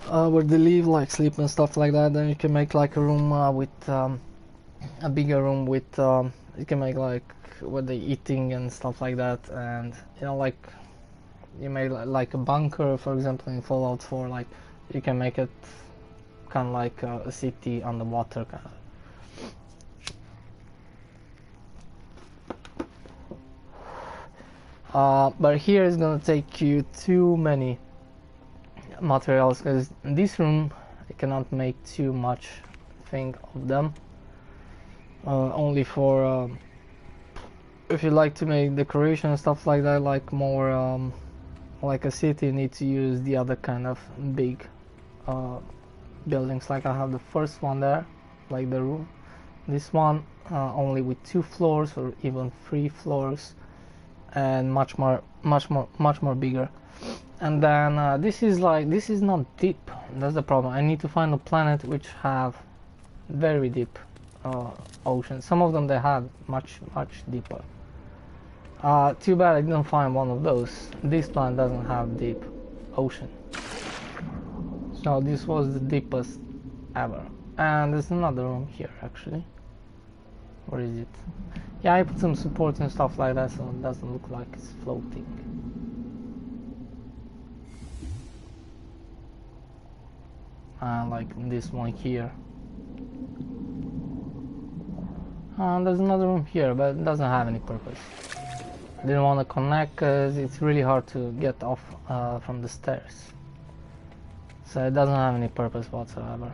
where they live, like sleep and stuff like that. Then you can make like a room with a bigger room with you can make like where they eating and stuff like that, and you know, like you make like a bunker, for example, in Fallout 4. Like you can make it kind of like a city on the water kind of. But here is gonna take you too many materials, because in this room you cannot make too much thing of them. Only for if you like to make decoration and stuff like that, like more like a city, you need to use the other kind of big buildings. Like I have the first one there, like the room. This one only with 2 floors or even 3 floors, and much more bigger. And then this is not deep. That's the problem. I need to find a planet which have very deep ocean. Some of them they had much deeper. Too bad I didn't find one of those. This planet doesn't have deep ocean. So this was the deepest ever. And there's another room here actually. Where is it? Yeah, I put some support and stuff like that so it doesn't look like it's floating. Like this one here. And there's another room here, but it doesn't have any purpose. I didn't want to connect because it's really hard to get off from the stairs. So it doesn't have any purpose whatsoever.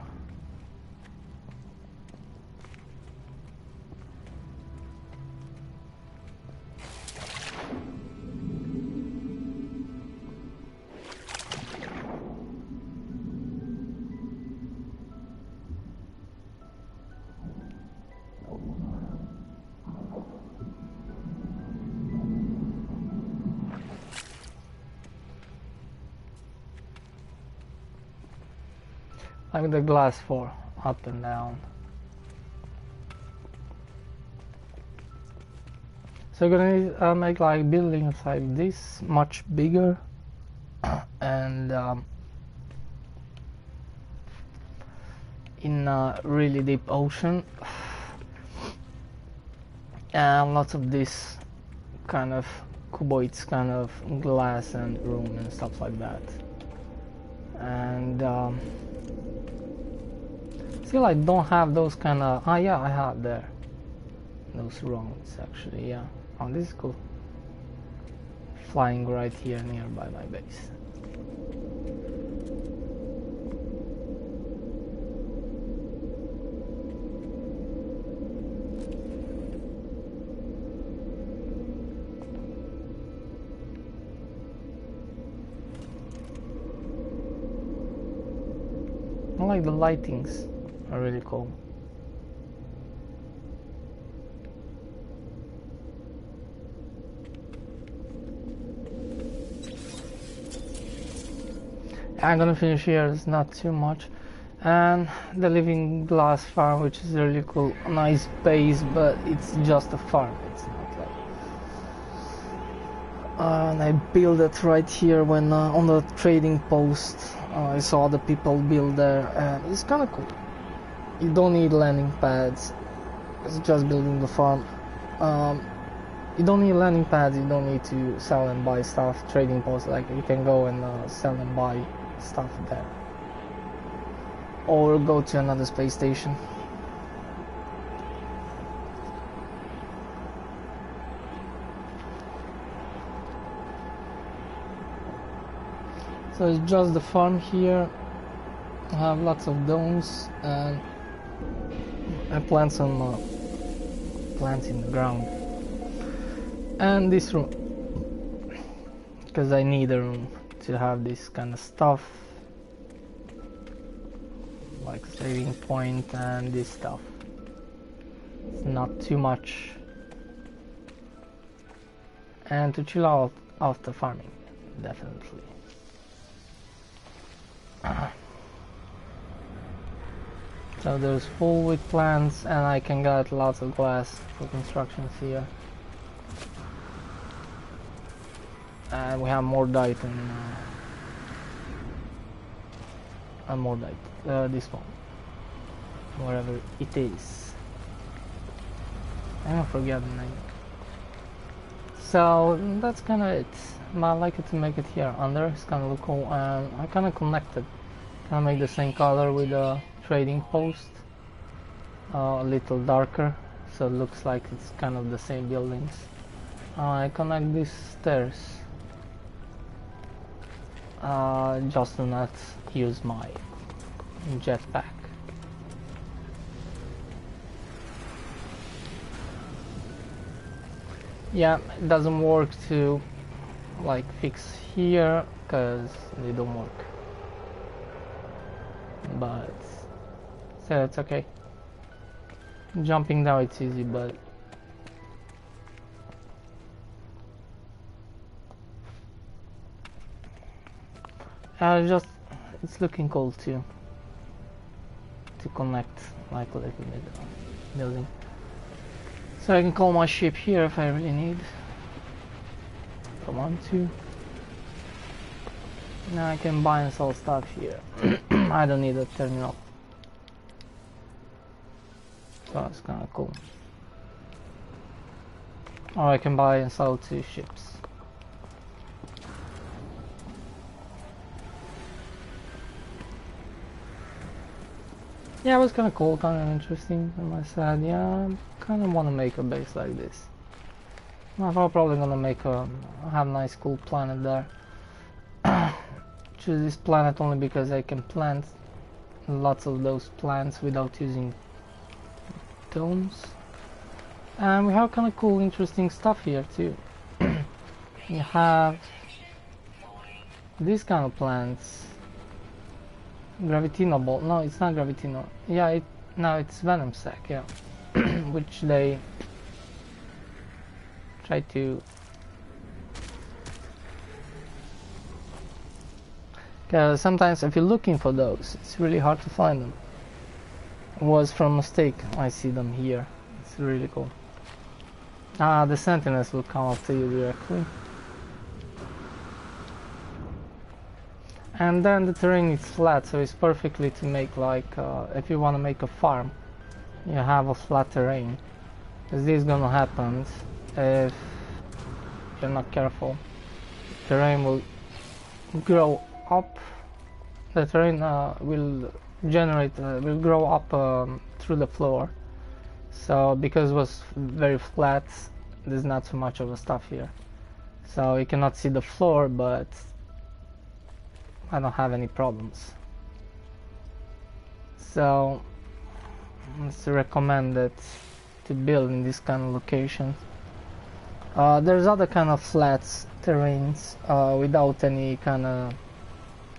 Like the glass for up and down. So we're gonna make like buildings like this much bigger and in a really deep ocean, and lots of this kind of cuboids, kind of glass and room and stuff like that. And still I don't have those kind of, yeah, I have there those rounds actually. Yeah, oh, this is cool, flying right here nearby my base. I like the lightings, are really cool. I'm gonna finish here, it's not too much. And the living glass farm, which is really cool, nice base, but it's just a farm, it's not like... and I built it right here when on the trading post. I saw other people build there, and it's kind of cool. You don't need landing pads, it's just building the farm. You don't need landing pads, you don't need to sell and buy stuff. Trading post, like you can go and sell and buy stuff there, or go to another space station. So it's just the farm here. I have lots of domes, and I plant some plants in the ground. And this room, because I need a room to have this kind of stuff, like saving point and this stuff. It's not too much, and to chill out after farming, definitely. So there's full with plants, and I can get lots of glass for constructions here. And we have more dite and more dite. This one, wherever it is. I don't forget the name. So that's kind of it. I like it to make it here under. It's kind of look cool, and I kind of connected. Kind of make the same color with the trading post, a little darker, so it looks like it's kind of the same buildings. I connect these stairs just to not use my jetpack. Yeah, it doesn't work to like fix here because they don't work, but so it's okay. Jumping down it's easy, but it's looking cool to connect like a little bit building. So I can call my ship here if I really need. If I want to. Now I can buy and sell stuff here. I don't need a terminal. So that's kind of cool. Or I can buy and sell 2 ships. Yeah, it was kind of cool, kind of interesting. And I said, yeah, I kind of want to make a base like this. I'm probably gonna make have a nice cool planet there. Choose this planet only because I can plant lots of those plants without using domes. And we have kind of cool, interesting stuff here too. You have these kind of plants. Gravitino ball. No, it's not Gravitino. Yeah, no, it's Venom sac. Yeah, which they try to. Because sometimes if you're looking for those, it's really hard to find them. It was from mistake. I see them here. It's really cool. The sentinels will come up to you directly. And then the terrain is flat, so it's perfectly to make like, if you want to make a farm, you have a flat terrain. Because this is gonna happen if you're not careful. Terrain will grow up. The terrain will grow up through the floor. So because it was very flat, there's not so much of the stuff here. So you cannot see the floor, but I don't have any problems. So it's recommended to build in this kind of location. There's other kind of flats terrains without any kind of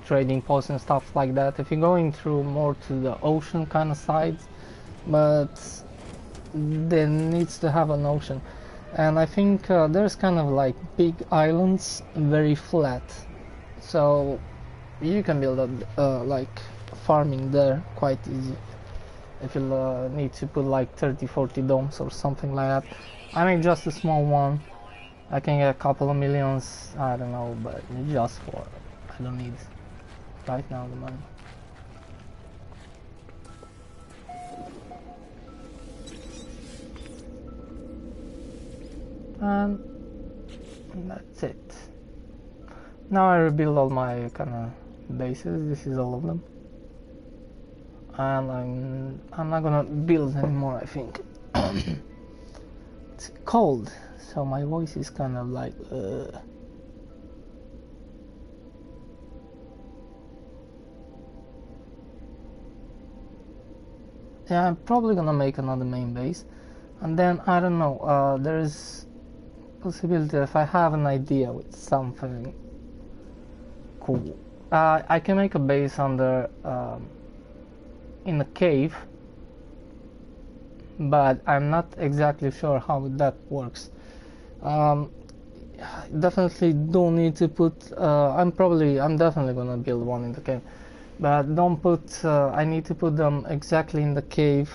trading posts and stuff like that. If you're going through more to the ocean kind of sides, but there needs to have an ocean. And I think there's kind of like big islands, very flat. So you can build like farming there quite easy. If you need to put like 30-40 domes or something like that. I make just a small one. I can get a couple of millions, I don't know, but just for, I don't need right now the money. And that's it. Now I rebuild all my kind of bases. This is all of them, and I'm not gonna build anymore. I think it's cold, so my voice is kind of like. Yeah, I'm probably gonna make another main base, and then I don't know. There's possibility if I have an idea with something cool. I can make a base under in a cave, but I'm not exactly sure how that works. Definitely don't need to put. I'm definitely gonna build one in the cave, but don't put. I need to put them exactly in the cave,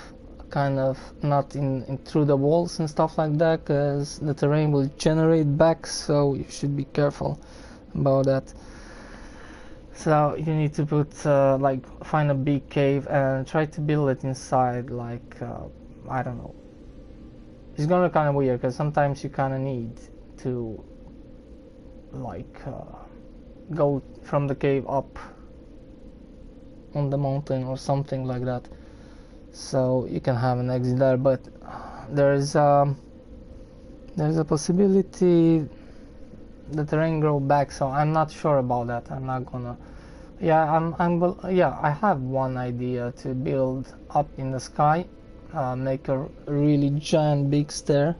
kind of not in through the walls and stuff like that, because the terrain will generate back. So you should be careful about that. So you need to put like find a big cave and try to build it inside. Like I don't know. It's gonna be kind of weird because sometimes you kind of need to like go from the cave up on the mountain or something like that, so you can have an exit there. But there's a possibility the terrain grow back, so I'm not sure about that. I'm not gonna. Yeah, yeah, I have one idea to build up in the sky, make a really giant big stair,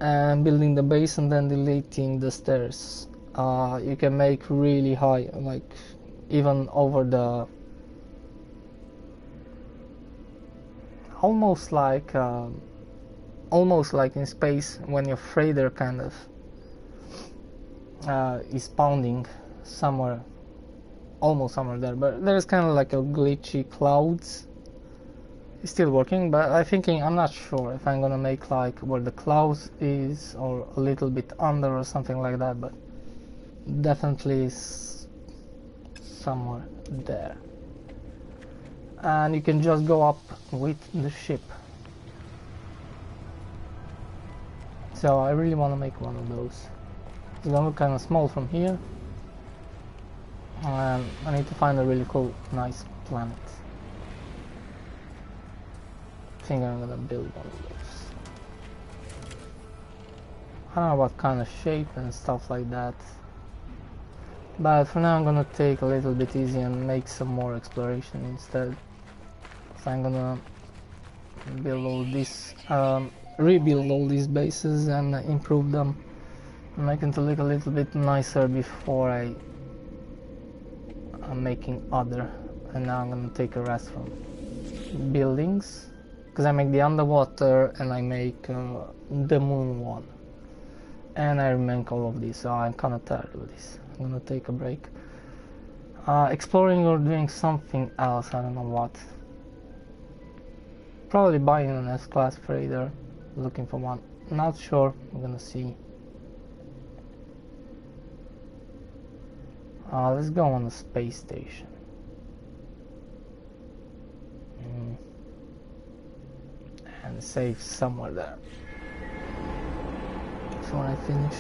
and building the base and then deleting the stairs. You can make really high, like even over the, almost like in space when your freighter kind of is pounding somewhere, almost somewhere there, but there's kind of like a glitchy clouds it's still working, but I'm not sure if I'm gonna make like where the clouds is or a little bit under or something like that, but definitely somewhere there. And you can just go up with the ship. So I really want to make one of those. It's gonna look kind of small from here. And I need to find a really cool, nice planet. I think I'm gonna build one of those. I don't know what kind of shape and stuff like that. But for now I'm gonna take a little bit easy and make some more exploration instead. So I'm gonna build all this, rebuild all these bases and improve them and make them to look a little bit nicer before I'm making other. And now I'm gonna take a rest from buildings, because I make the underwater and I make the moon one, and I remake all of these, so I'm kind of tired of this. I'm gonna take a break, exploring or doing something else. I don't know what. Probably buying an S-class freighter, looking for one. Not sure, I'm gonna see. Let's go on the space station. And save somewhere there. So when I finish.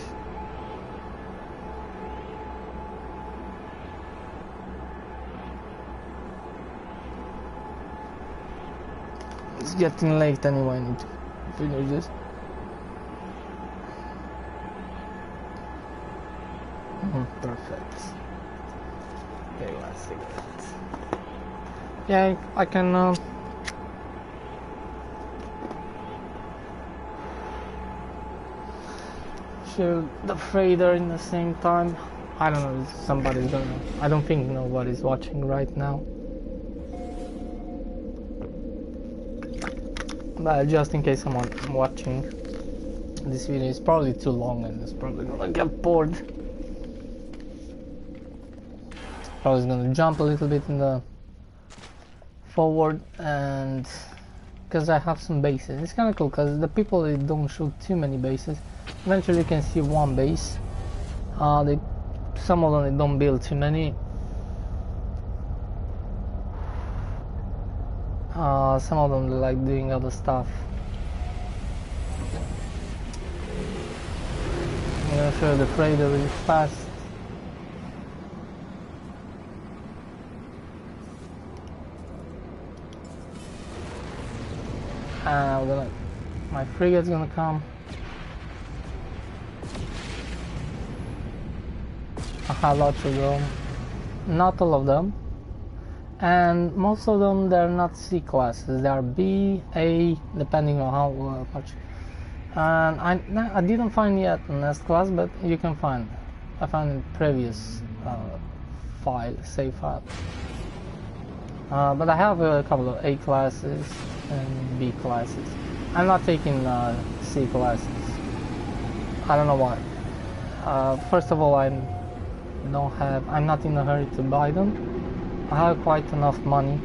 It's getting late anyway, I need to finish this. Perfect. Okay, one cigarette. Yeah, I can shoot the freighter in the same time. I don't know if somebody's gonna... I don't think nobody's watching right now. But just in case someone watching, this video is probably too long and it's probably gonna get bored. Probably gonna jump a little bit in the forward, and because I have some bases. It's kind of cool because the people, they don't shoot too many bases. Eventually you can see one base. Some of them, they don't build too many. Some of them, they like doing other stuff. I'm gonna show the freighter really fast. And my frigate's gonna come. I have lots of them, not all of them, and most of them, they're not C classes, they are B, A, depending on how much. And I didn't find yet an S class, but you can find. I found in previous save file. But I have a couple of A classes and B classes. I'm not taking C classes. I don't know why. First of all, I'm not in a hurry to buy them. I have quite enough money.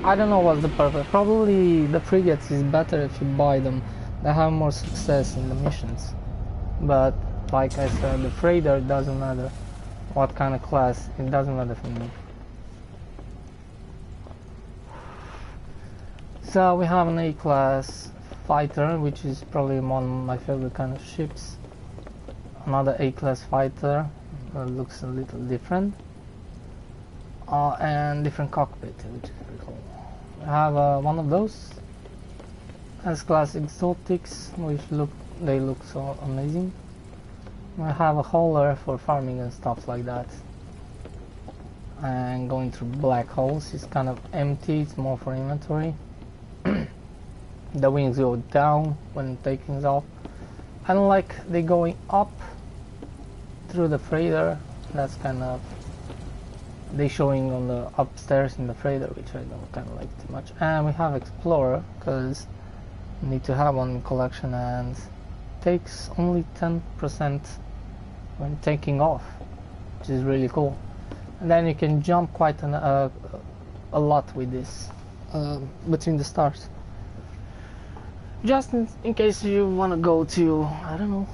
I don't know what's the purpose. Probably the frigates is better if you buy them. They have more success in the missions. But like I said, the freighter doesn't matter what kind of class. It doesn't matter for me. So we have an A-class fighter, which is probably one of my favorite kind of ships. Another A-class fighter that looks a little different, and different cockpit, which is pretty cool. I have one of those S-class exotics, which look so amazing. I have a hauler for farming and stuff like that. And going through black holes, it's kind of empty, it's more for inventory. The wings go down when taking off. I don't like they going up through the freighter. That's kind of they showing on the upstairs in the freighter, which I don't kind of like too much. And we have Explorer, because you need to have one in collection, and takes only 10% when taking off, which is really cool. And then you can jump quite a lot with this. between the stars. Just in case you want to go to, I don't know,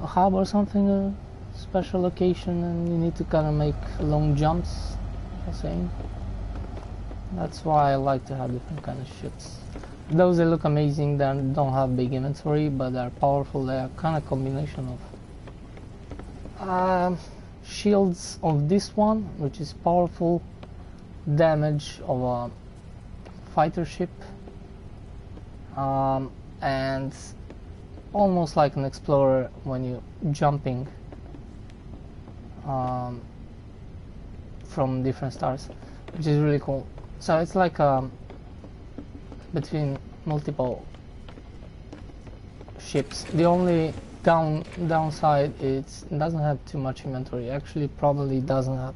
a hub or something, a special location, and you need to kind of make long jumps. I'm saying. That's why I like to have different kind of ships. Those they look amazing. They don't have big inventory, but they're powerful. They are kind of combination of shields of this one, which is powerful, damage of a fighter ship, and almost like an explorer when you're jumping from different stars, which is really cool. So it's like between multiple ships. The only downside is it doesn't have too much inventory. Actually, probably doesn't have.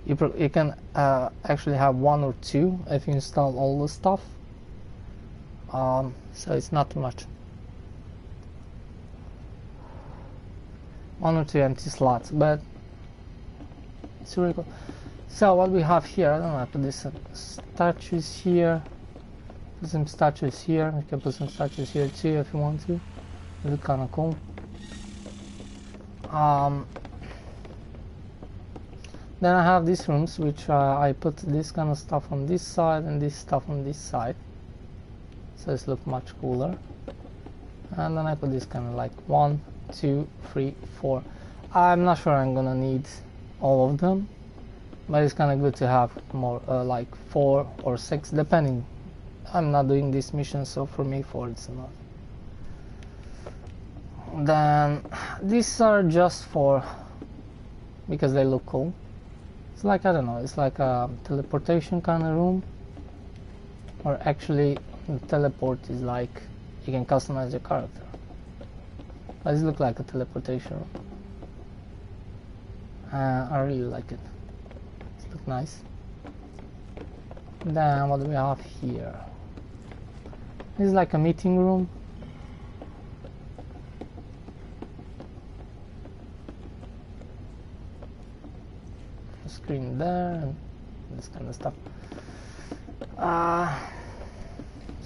You can actually have one or two if you install all the stuff. So it's not too much. One or two empty slots, but it's really cool. So what we have here, I don't know, I put this statues here, put some statues here. You can put some statues here too if you want to. It look kind of cool. Then I have these rooms, which I put this kind of stuff on this side and this stuff on this side, so it's look much cooler. And then I put this kind of like 1, 2, 3, 4. I'm not sure I'm gonna need all of them, but it's kind of good to have more, like 4 or 6, depending. I'm not doing this mission, so for me 4 is enough. Then these are just for because they look cool. It's like, I don't know, it's like a teleportation kind of room, or actually the teleport is like you can customize your character, but it looks like a teleportation room. I really like it. It looks nice. Then what do we have here? This is like a meeting room. Screen there and this kind of stuff.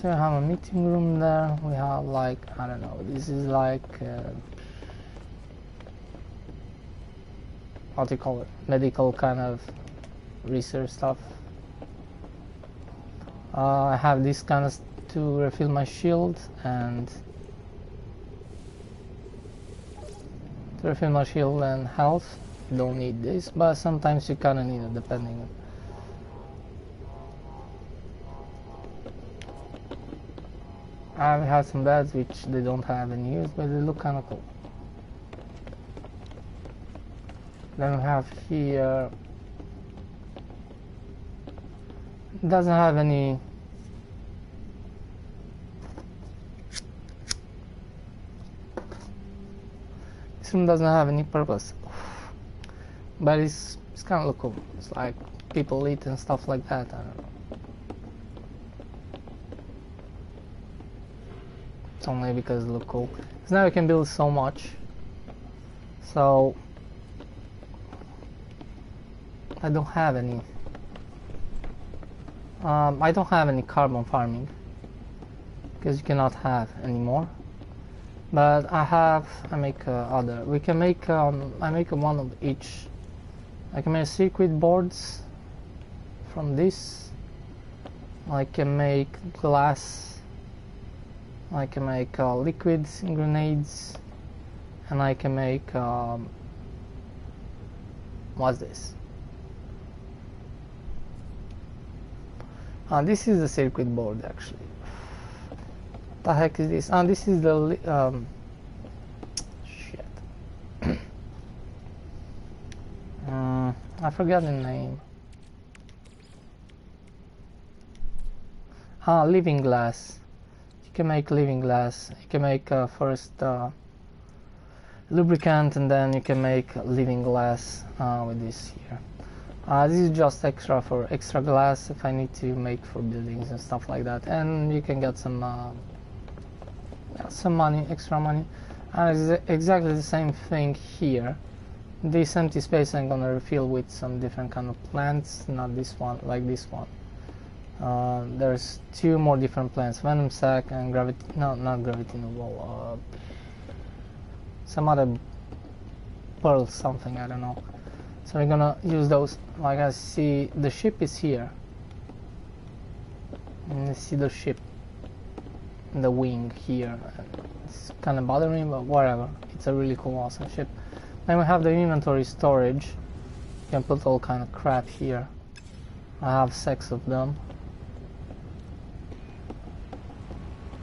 So we have a meeting room there. We have like, I don't know, this is like what do you call it, medical kind of research stuff. I have this kind of to refill my shield and health. You don't need this, but sometimes you kind of need it depending. I've had some beds which they don't have any use, but they look kind of cool. Then we have here, it doesn't have any this room doesn't have any purpose, but it's kind of look cool. It's like people eat and stuff like that. I don't know. It's only because it look cool. Because now you can build so much. So I don't have any. I don't have any carbon farming because you cannot have anymore. But I make other. We can make. I make one of each. I can make circuit boards from this. I can make glass. I can make liquids and grenades, and I can make what's this? This is the circuit board actually. What the heck is this? This is the shit. I forgot the name. Living glass. You can make living glass. You can make first lubricant, and then you can make living glass with this here. This is just extra for extra glass if I need to make for buildings and stuff like that, and you can get some money, extra money. And it's exactly the same thing here. This empty space I'm gonna refill with some different kind of plants, not this one, like this one. There's two more different plants, venom sac and gravity, no, not gravity noble, some other pearl something, I don't know. So we're gonna use those. Like I see the ship is here, and you see the ship, the wing here. It's kind of bothering, but whatever, it's a really cool, awesome ship. Then we have the inventory storage. You can put all kind of crap here. I have 6 of them.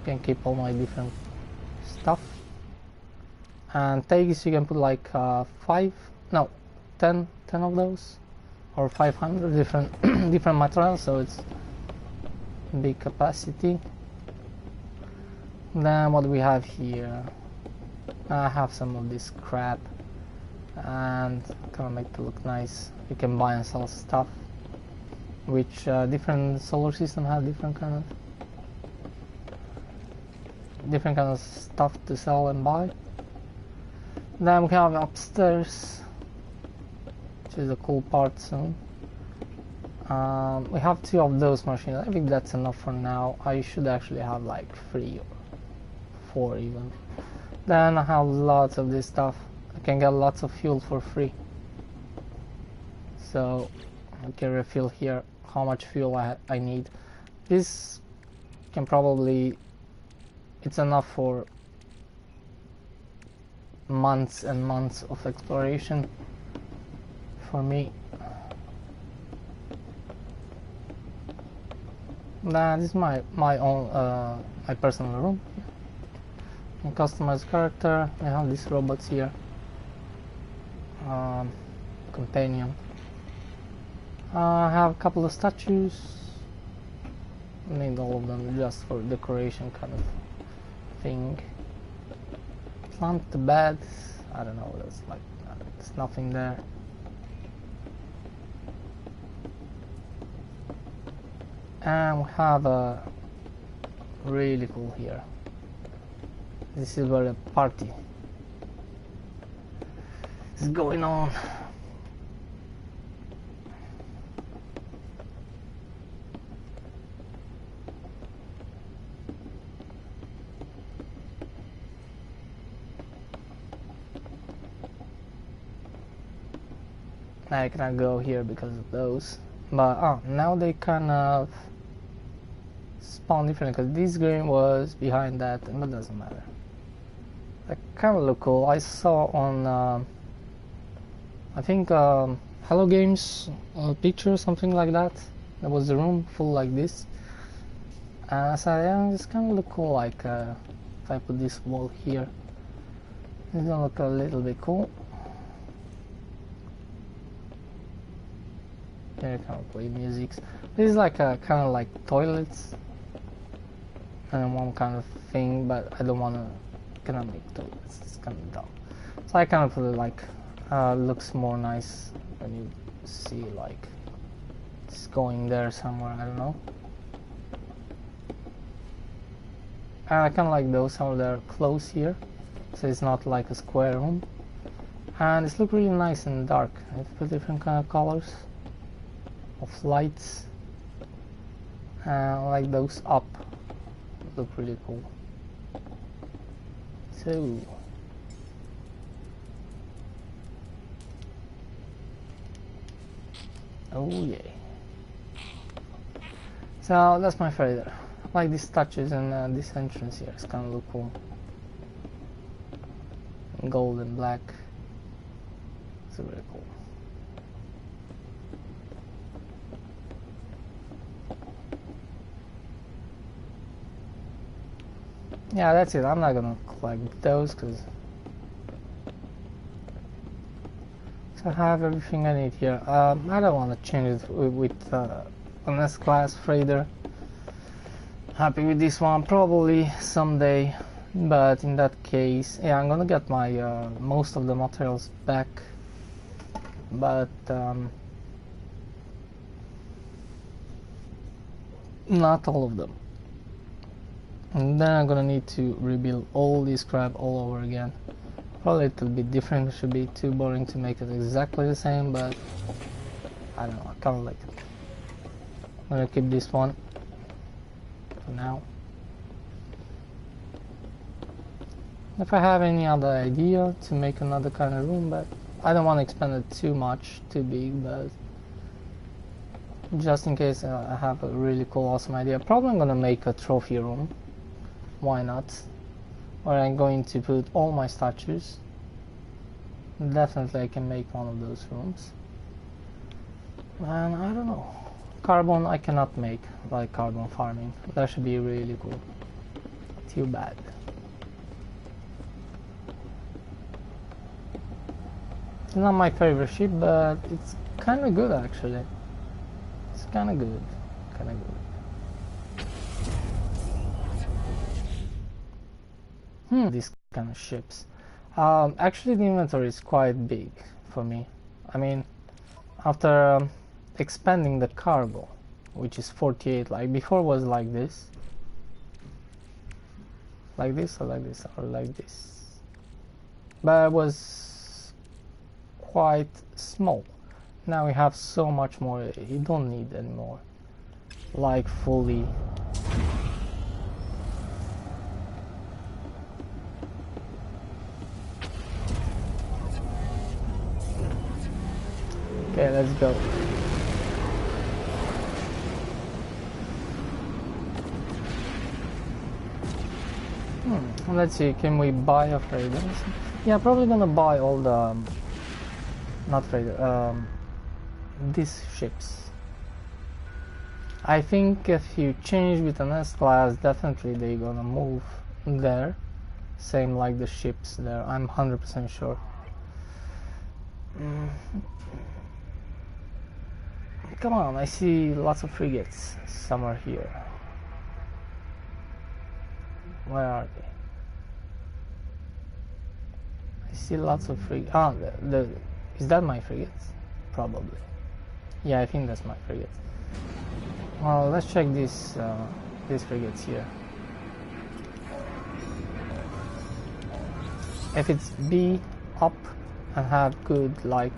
Can keep all my different stuff. And tags, you can put like 10 of those, or 500 different different materials, so it's big capacity. Then what do we have here? I have some of this crap, and kind of make it look nice. You can buy and sell stuff, which different solar system have different kind of stuff to sell and buy. Then we have upstairs, which is a cool part soon. We have 2 of those machines. I think that's enough for now. I should actually have like 3 or 4 even. Then I have lots of this stuff. I can get lots of fuel for free. So I can refill here how much fuel I need. This can probably, it's enough for months and months of exploration for me. Now this is my own my personal room. And customized character. I have these robots here. Companion. I have a couple of statues. I need all of them just for decoration kind of thing. Plant the bed. I don't know. There's like there's nothing there. And we have a really cool here. This is where a party is going on. I cannot go here because of those, but now they kind of spawn different, because this green was behind that, but it doesn't matter. They kind of look cool. I saw on I think Hello Games picture, something like that. There was a room full like this, and I said, yeah, this kind of look cool. Like if I put this wall here, it's gonna look a little bit cool. Here you can play music. This is like a kind of like toilets and one kind of thing, but I don't wanna cannot make toilets. It's kind of dumb. So I kind of put it like looks more nice when you see like it's going there somewhere. I don't know. And I kind of like those how they're close here, so it's not like a square room. And it's look really nice and dark. I put different kind of colors of lights, and like those up look really cool. So oh yeah, so that's my favorite. I like these touches and this entrance here. It's kind of look cool, gold and black. It's really cool. Yeah, that's it. I'm not gonna collect those because I have everything I need here. I don't want to change it with an S-class freighter. Happy with this one, probably someday, but in that case, yeah, I'm gonna get my most of the materials back, but not all of them. And then I'm gonna need to rebuild all this crap all over again. Probably a little bit different. It should be too boring to make it exactly the same, but I don't know, I kinda like it. I'm gonna keep this one for now. If I have any other idea to make another kind of room, but I don't want to expand it too much, too big, but just in case I have a really cool, awesome idea. Probably I'm gonna make a trophy room. Why not? Where I'm going to put all my statues. Definitely I can make one of those rooms. And I don't know. Carbon I cannot make, like carbon farming. That should be really cool. Too bad. It's not my favorite ship, but it's kind of good actually. It's kind of good. Kind of good. These kind of ships. Actually the inventory is quite big for me. I mean, after expanding the cargo, which is 48, like before was like this. Like this or like this or like this. But it was quite small. Now we have so much more, you don't need anymore. Like fully. Okay, let's go. Let's see, can we buy a freighter? Yeah, probably gonna buy all the not freighter, these ships. I think if you change with an S class, definitely they're gonna move there. Same like the ships there, I'm 100% sure. Come on, I see lots of frigates somewhere here. Where are they? I see lots of frigates. Ah, is that my frigates? Probably. Yeah, I think that's my frigate. Well, let's check these frigates here. If it's B up and have good like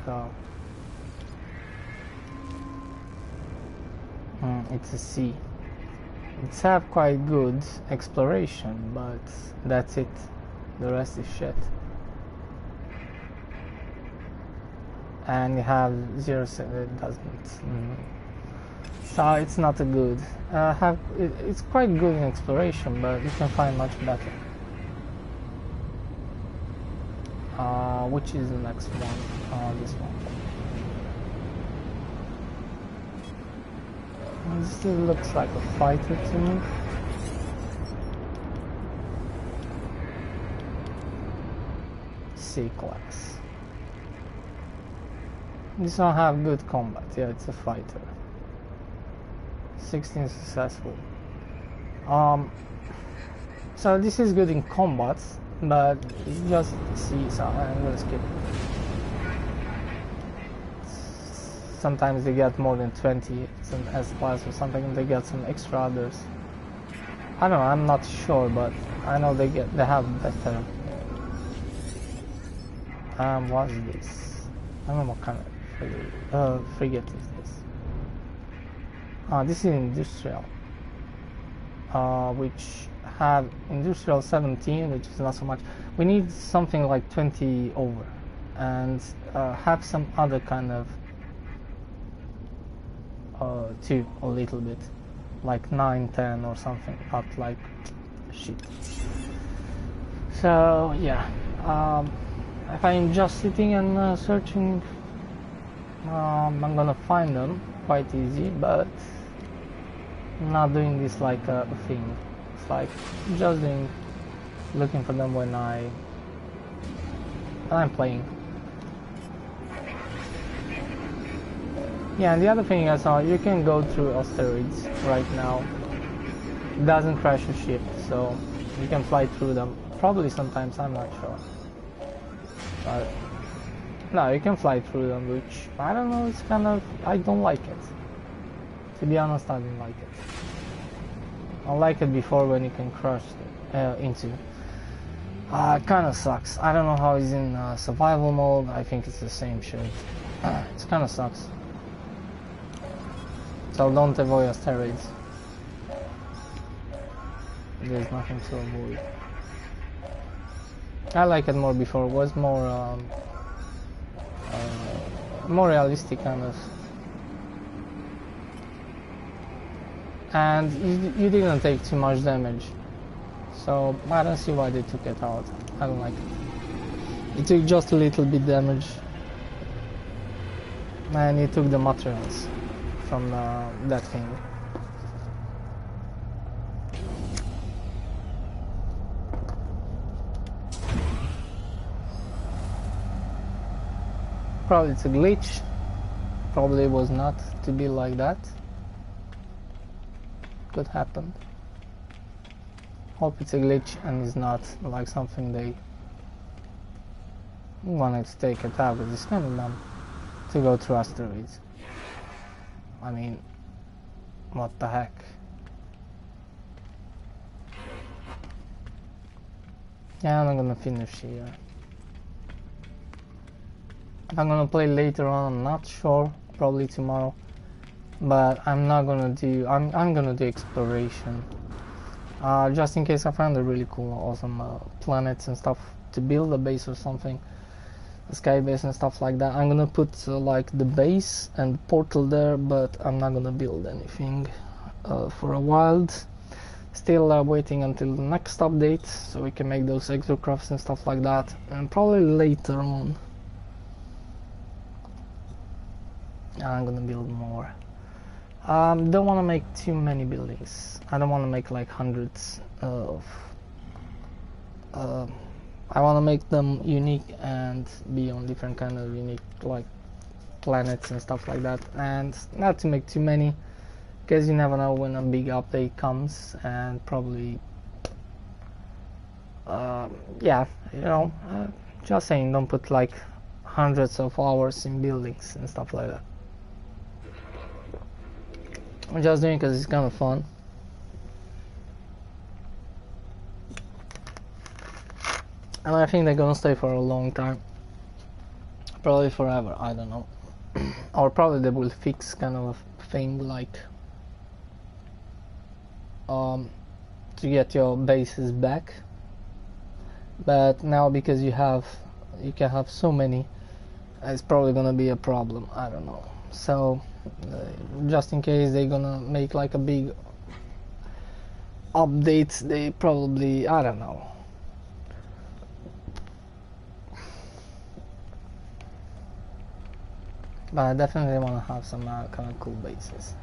it's a C. It's have quite good exploration, but that's it. The rest is shit. And you have 0, it doesn't. So it's not a good. It's quite good in exploration, but you can find much better. Which is the next one? This one. This still looks like a fighter to me. C class. This one have good combat. Yeah, it's a fighter. 16 successful. So this is good in combat, but it's just C, so I'm gonna skip it. Sometimes they get more than 20, it's an S class or something, they get some extra others. I don't know, I'm not sure, but I know they have better. What is this? I don't know what kind of frigate is this. This is industrial, which have industrial 17, which is not so much. We need something like 20 over, and have some other kind of too, a little bit, like 9, 10 or something, not like shit. So yeah, if I'm just sitting and searching, I'm gonna find them quite easy, but I'm not doing this like a thing. It's like just looking for them when I'm playing. Yeah, and the other thing I saw, you can go through asteroids right now. It doesn't crash your ship, so you can fly through them. Probably sometimes, I'm not sure. But no, you can fly through them, which I don't know, it's kind of, I don't like it. To be honest, I don't like it. I like it before when you can crash into. It kind of sucks. I don't know how it's in survival mode. I think it's the same shit. It kind of sucks. So don't avoid asteroids. There's nothing to avoid. I like it more before. It was more realistic kind of. And you didn't take too much damage. So I don't see why they took it out. I don't like it. It took just a little bit damage. And it took the materials from that thing. Probably it's a glitch. Probably was not to be like that. Could happen. Hope it's a glitch and it's not like something they wanted to take it out, because it's kind of dumb to go through asteroids. I mean, what the heck? Yeah, I'm not gonna finish here. I'm gonna play later on, I'm not sure, probably tomorrow. But I'm not gonna do, I'm gonna do exploration. Just in case I find a really cool, awesome planets and stuff to build a base or something. A sky base and stuff like that. I'm gonna put like the base and the portal there, but I'm not gonna build anything for a while. Still waiting until the next update so we can make those exocrafts and stuff like that. And probably later on I'm gonna build more. Don't want to make too many buildings. I don't want to make like hundreds of I want to make them unique and be on different kind of unique like planets and stuff like that, and not to make too many, because you never know when a big update comes. And probably yeah, you know, just saying, don't put like hundreds of hours in buildings and stuff like that. I'm just doing it because it's kind of fun. And I think they're gonna stay for a long time. Probably forever, I don't know. Or probably they will fix kind of a thing like to get your bases back. But now because you can have so many, it's probably gonna be a problem, I don't know. So just in case they're gonna make like a big update, they probably, I don't know. But I definitely want to have some kind of cool bases.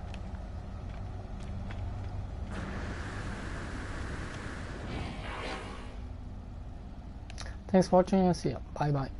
Thanks for watching and see ya. Bye bye.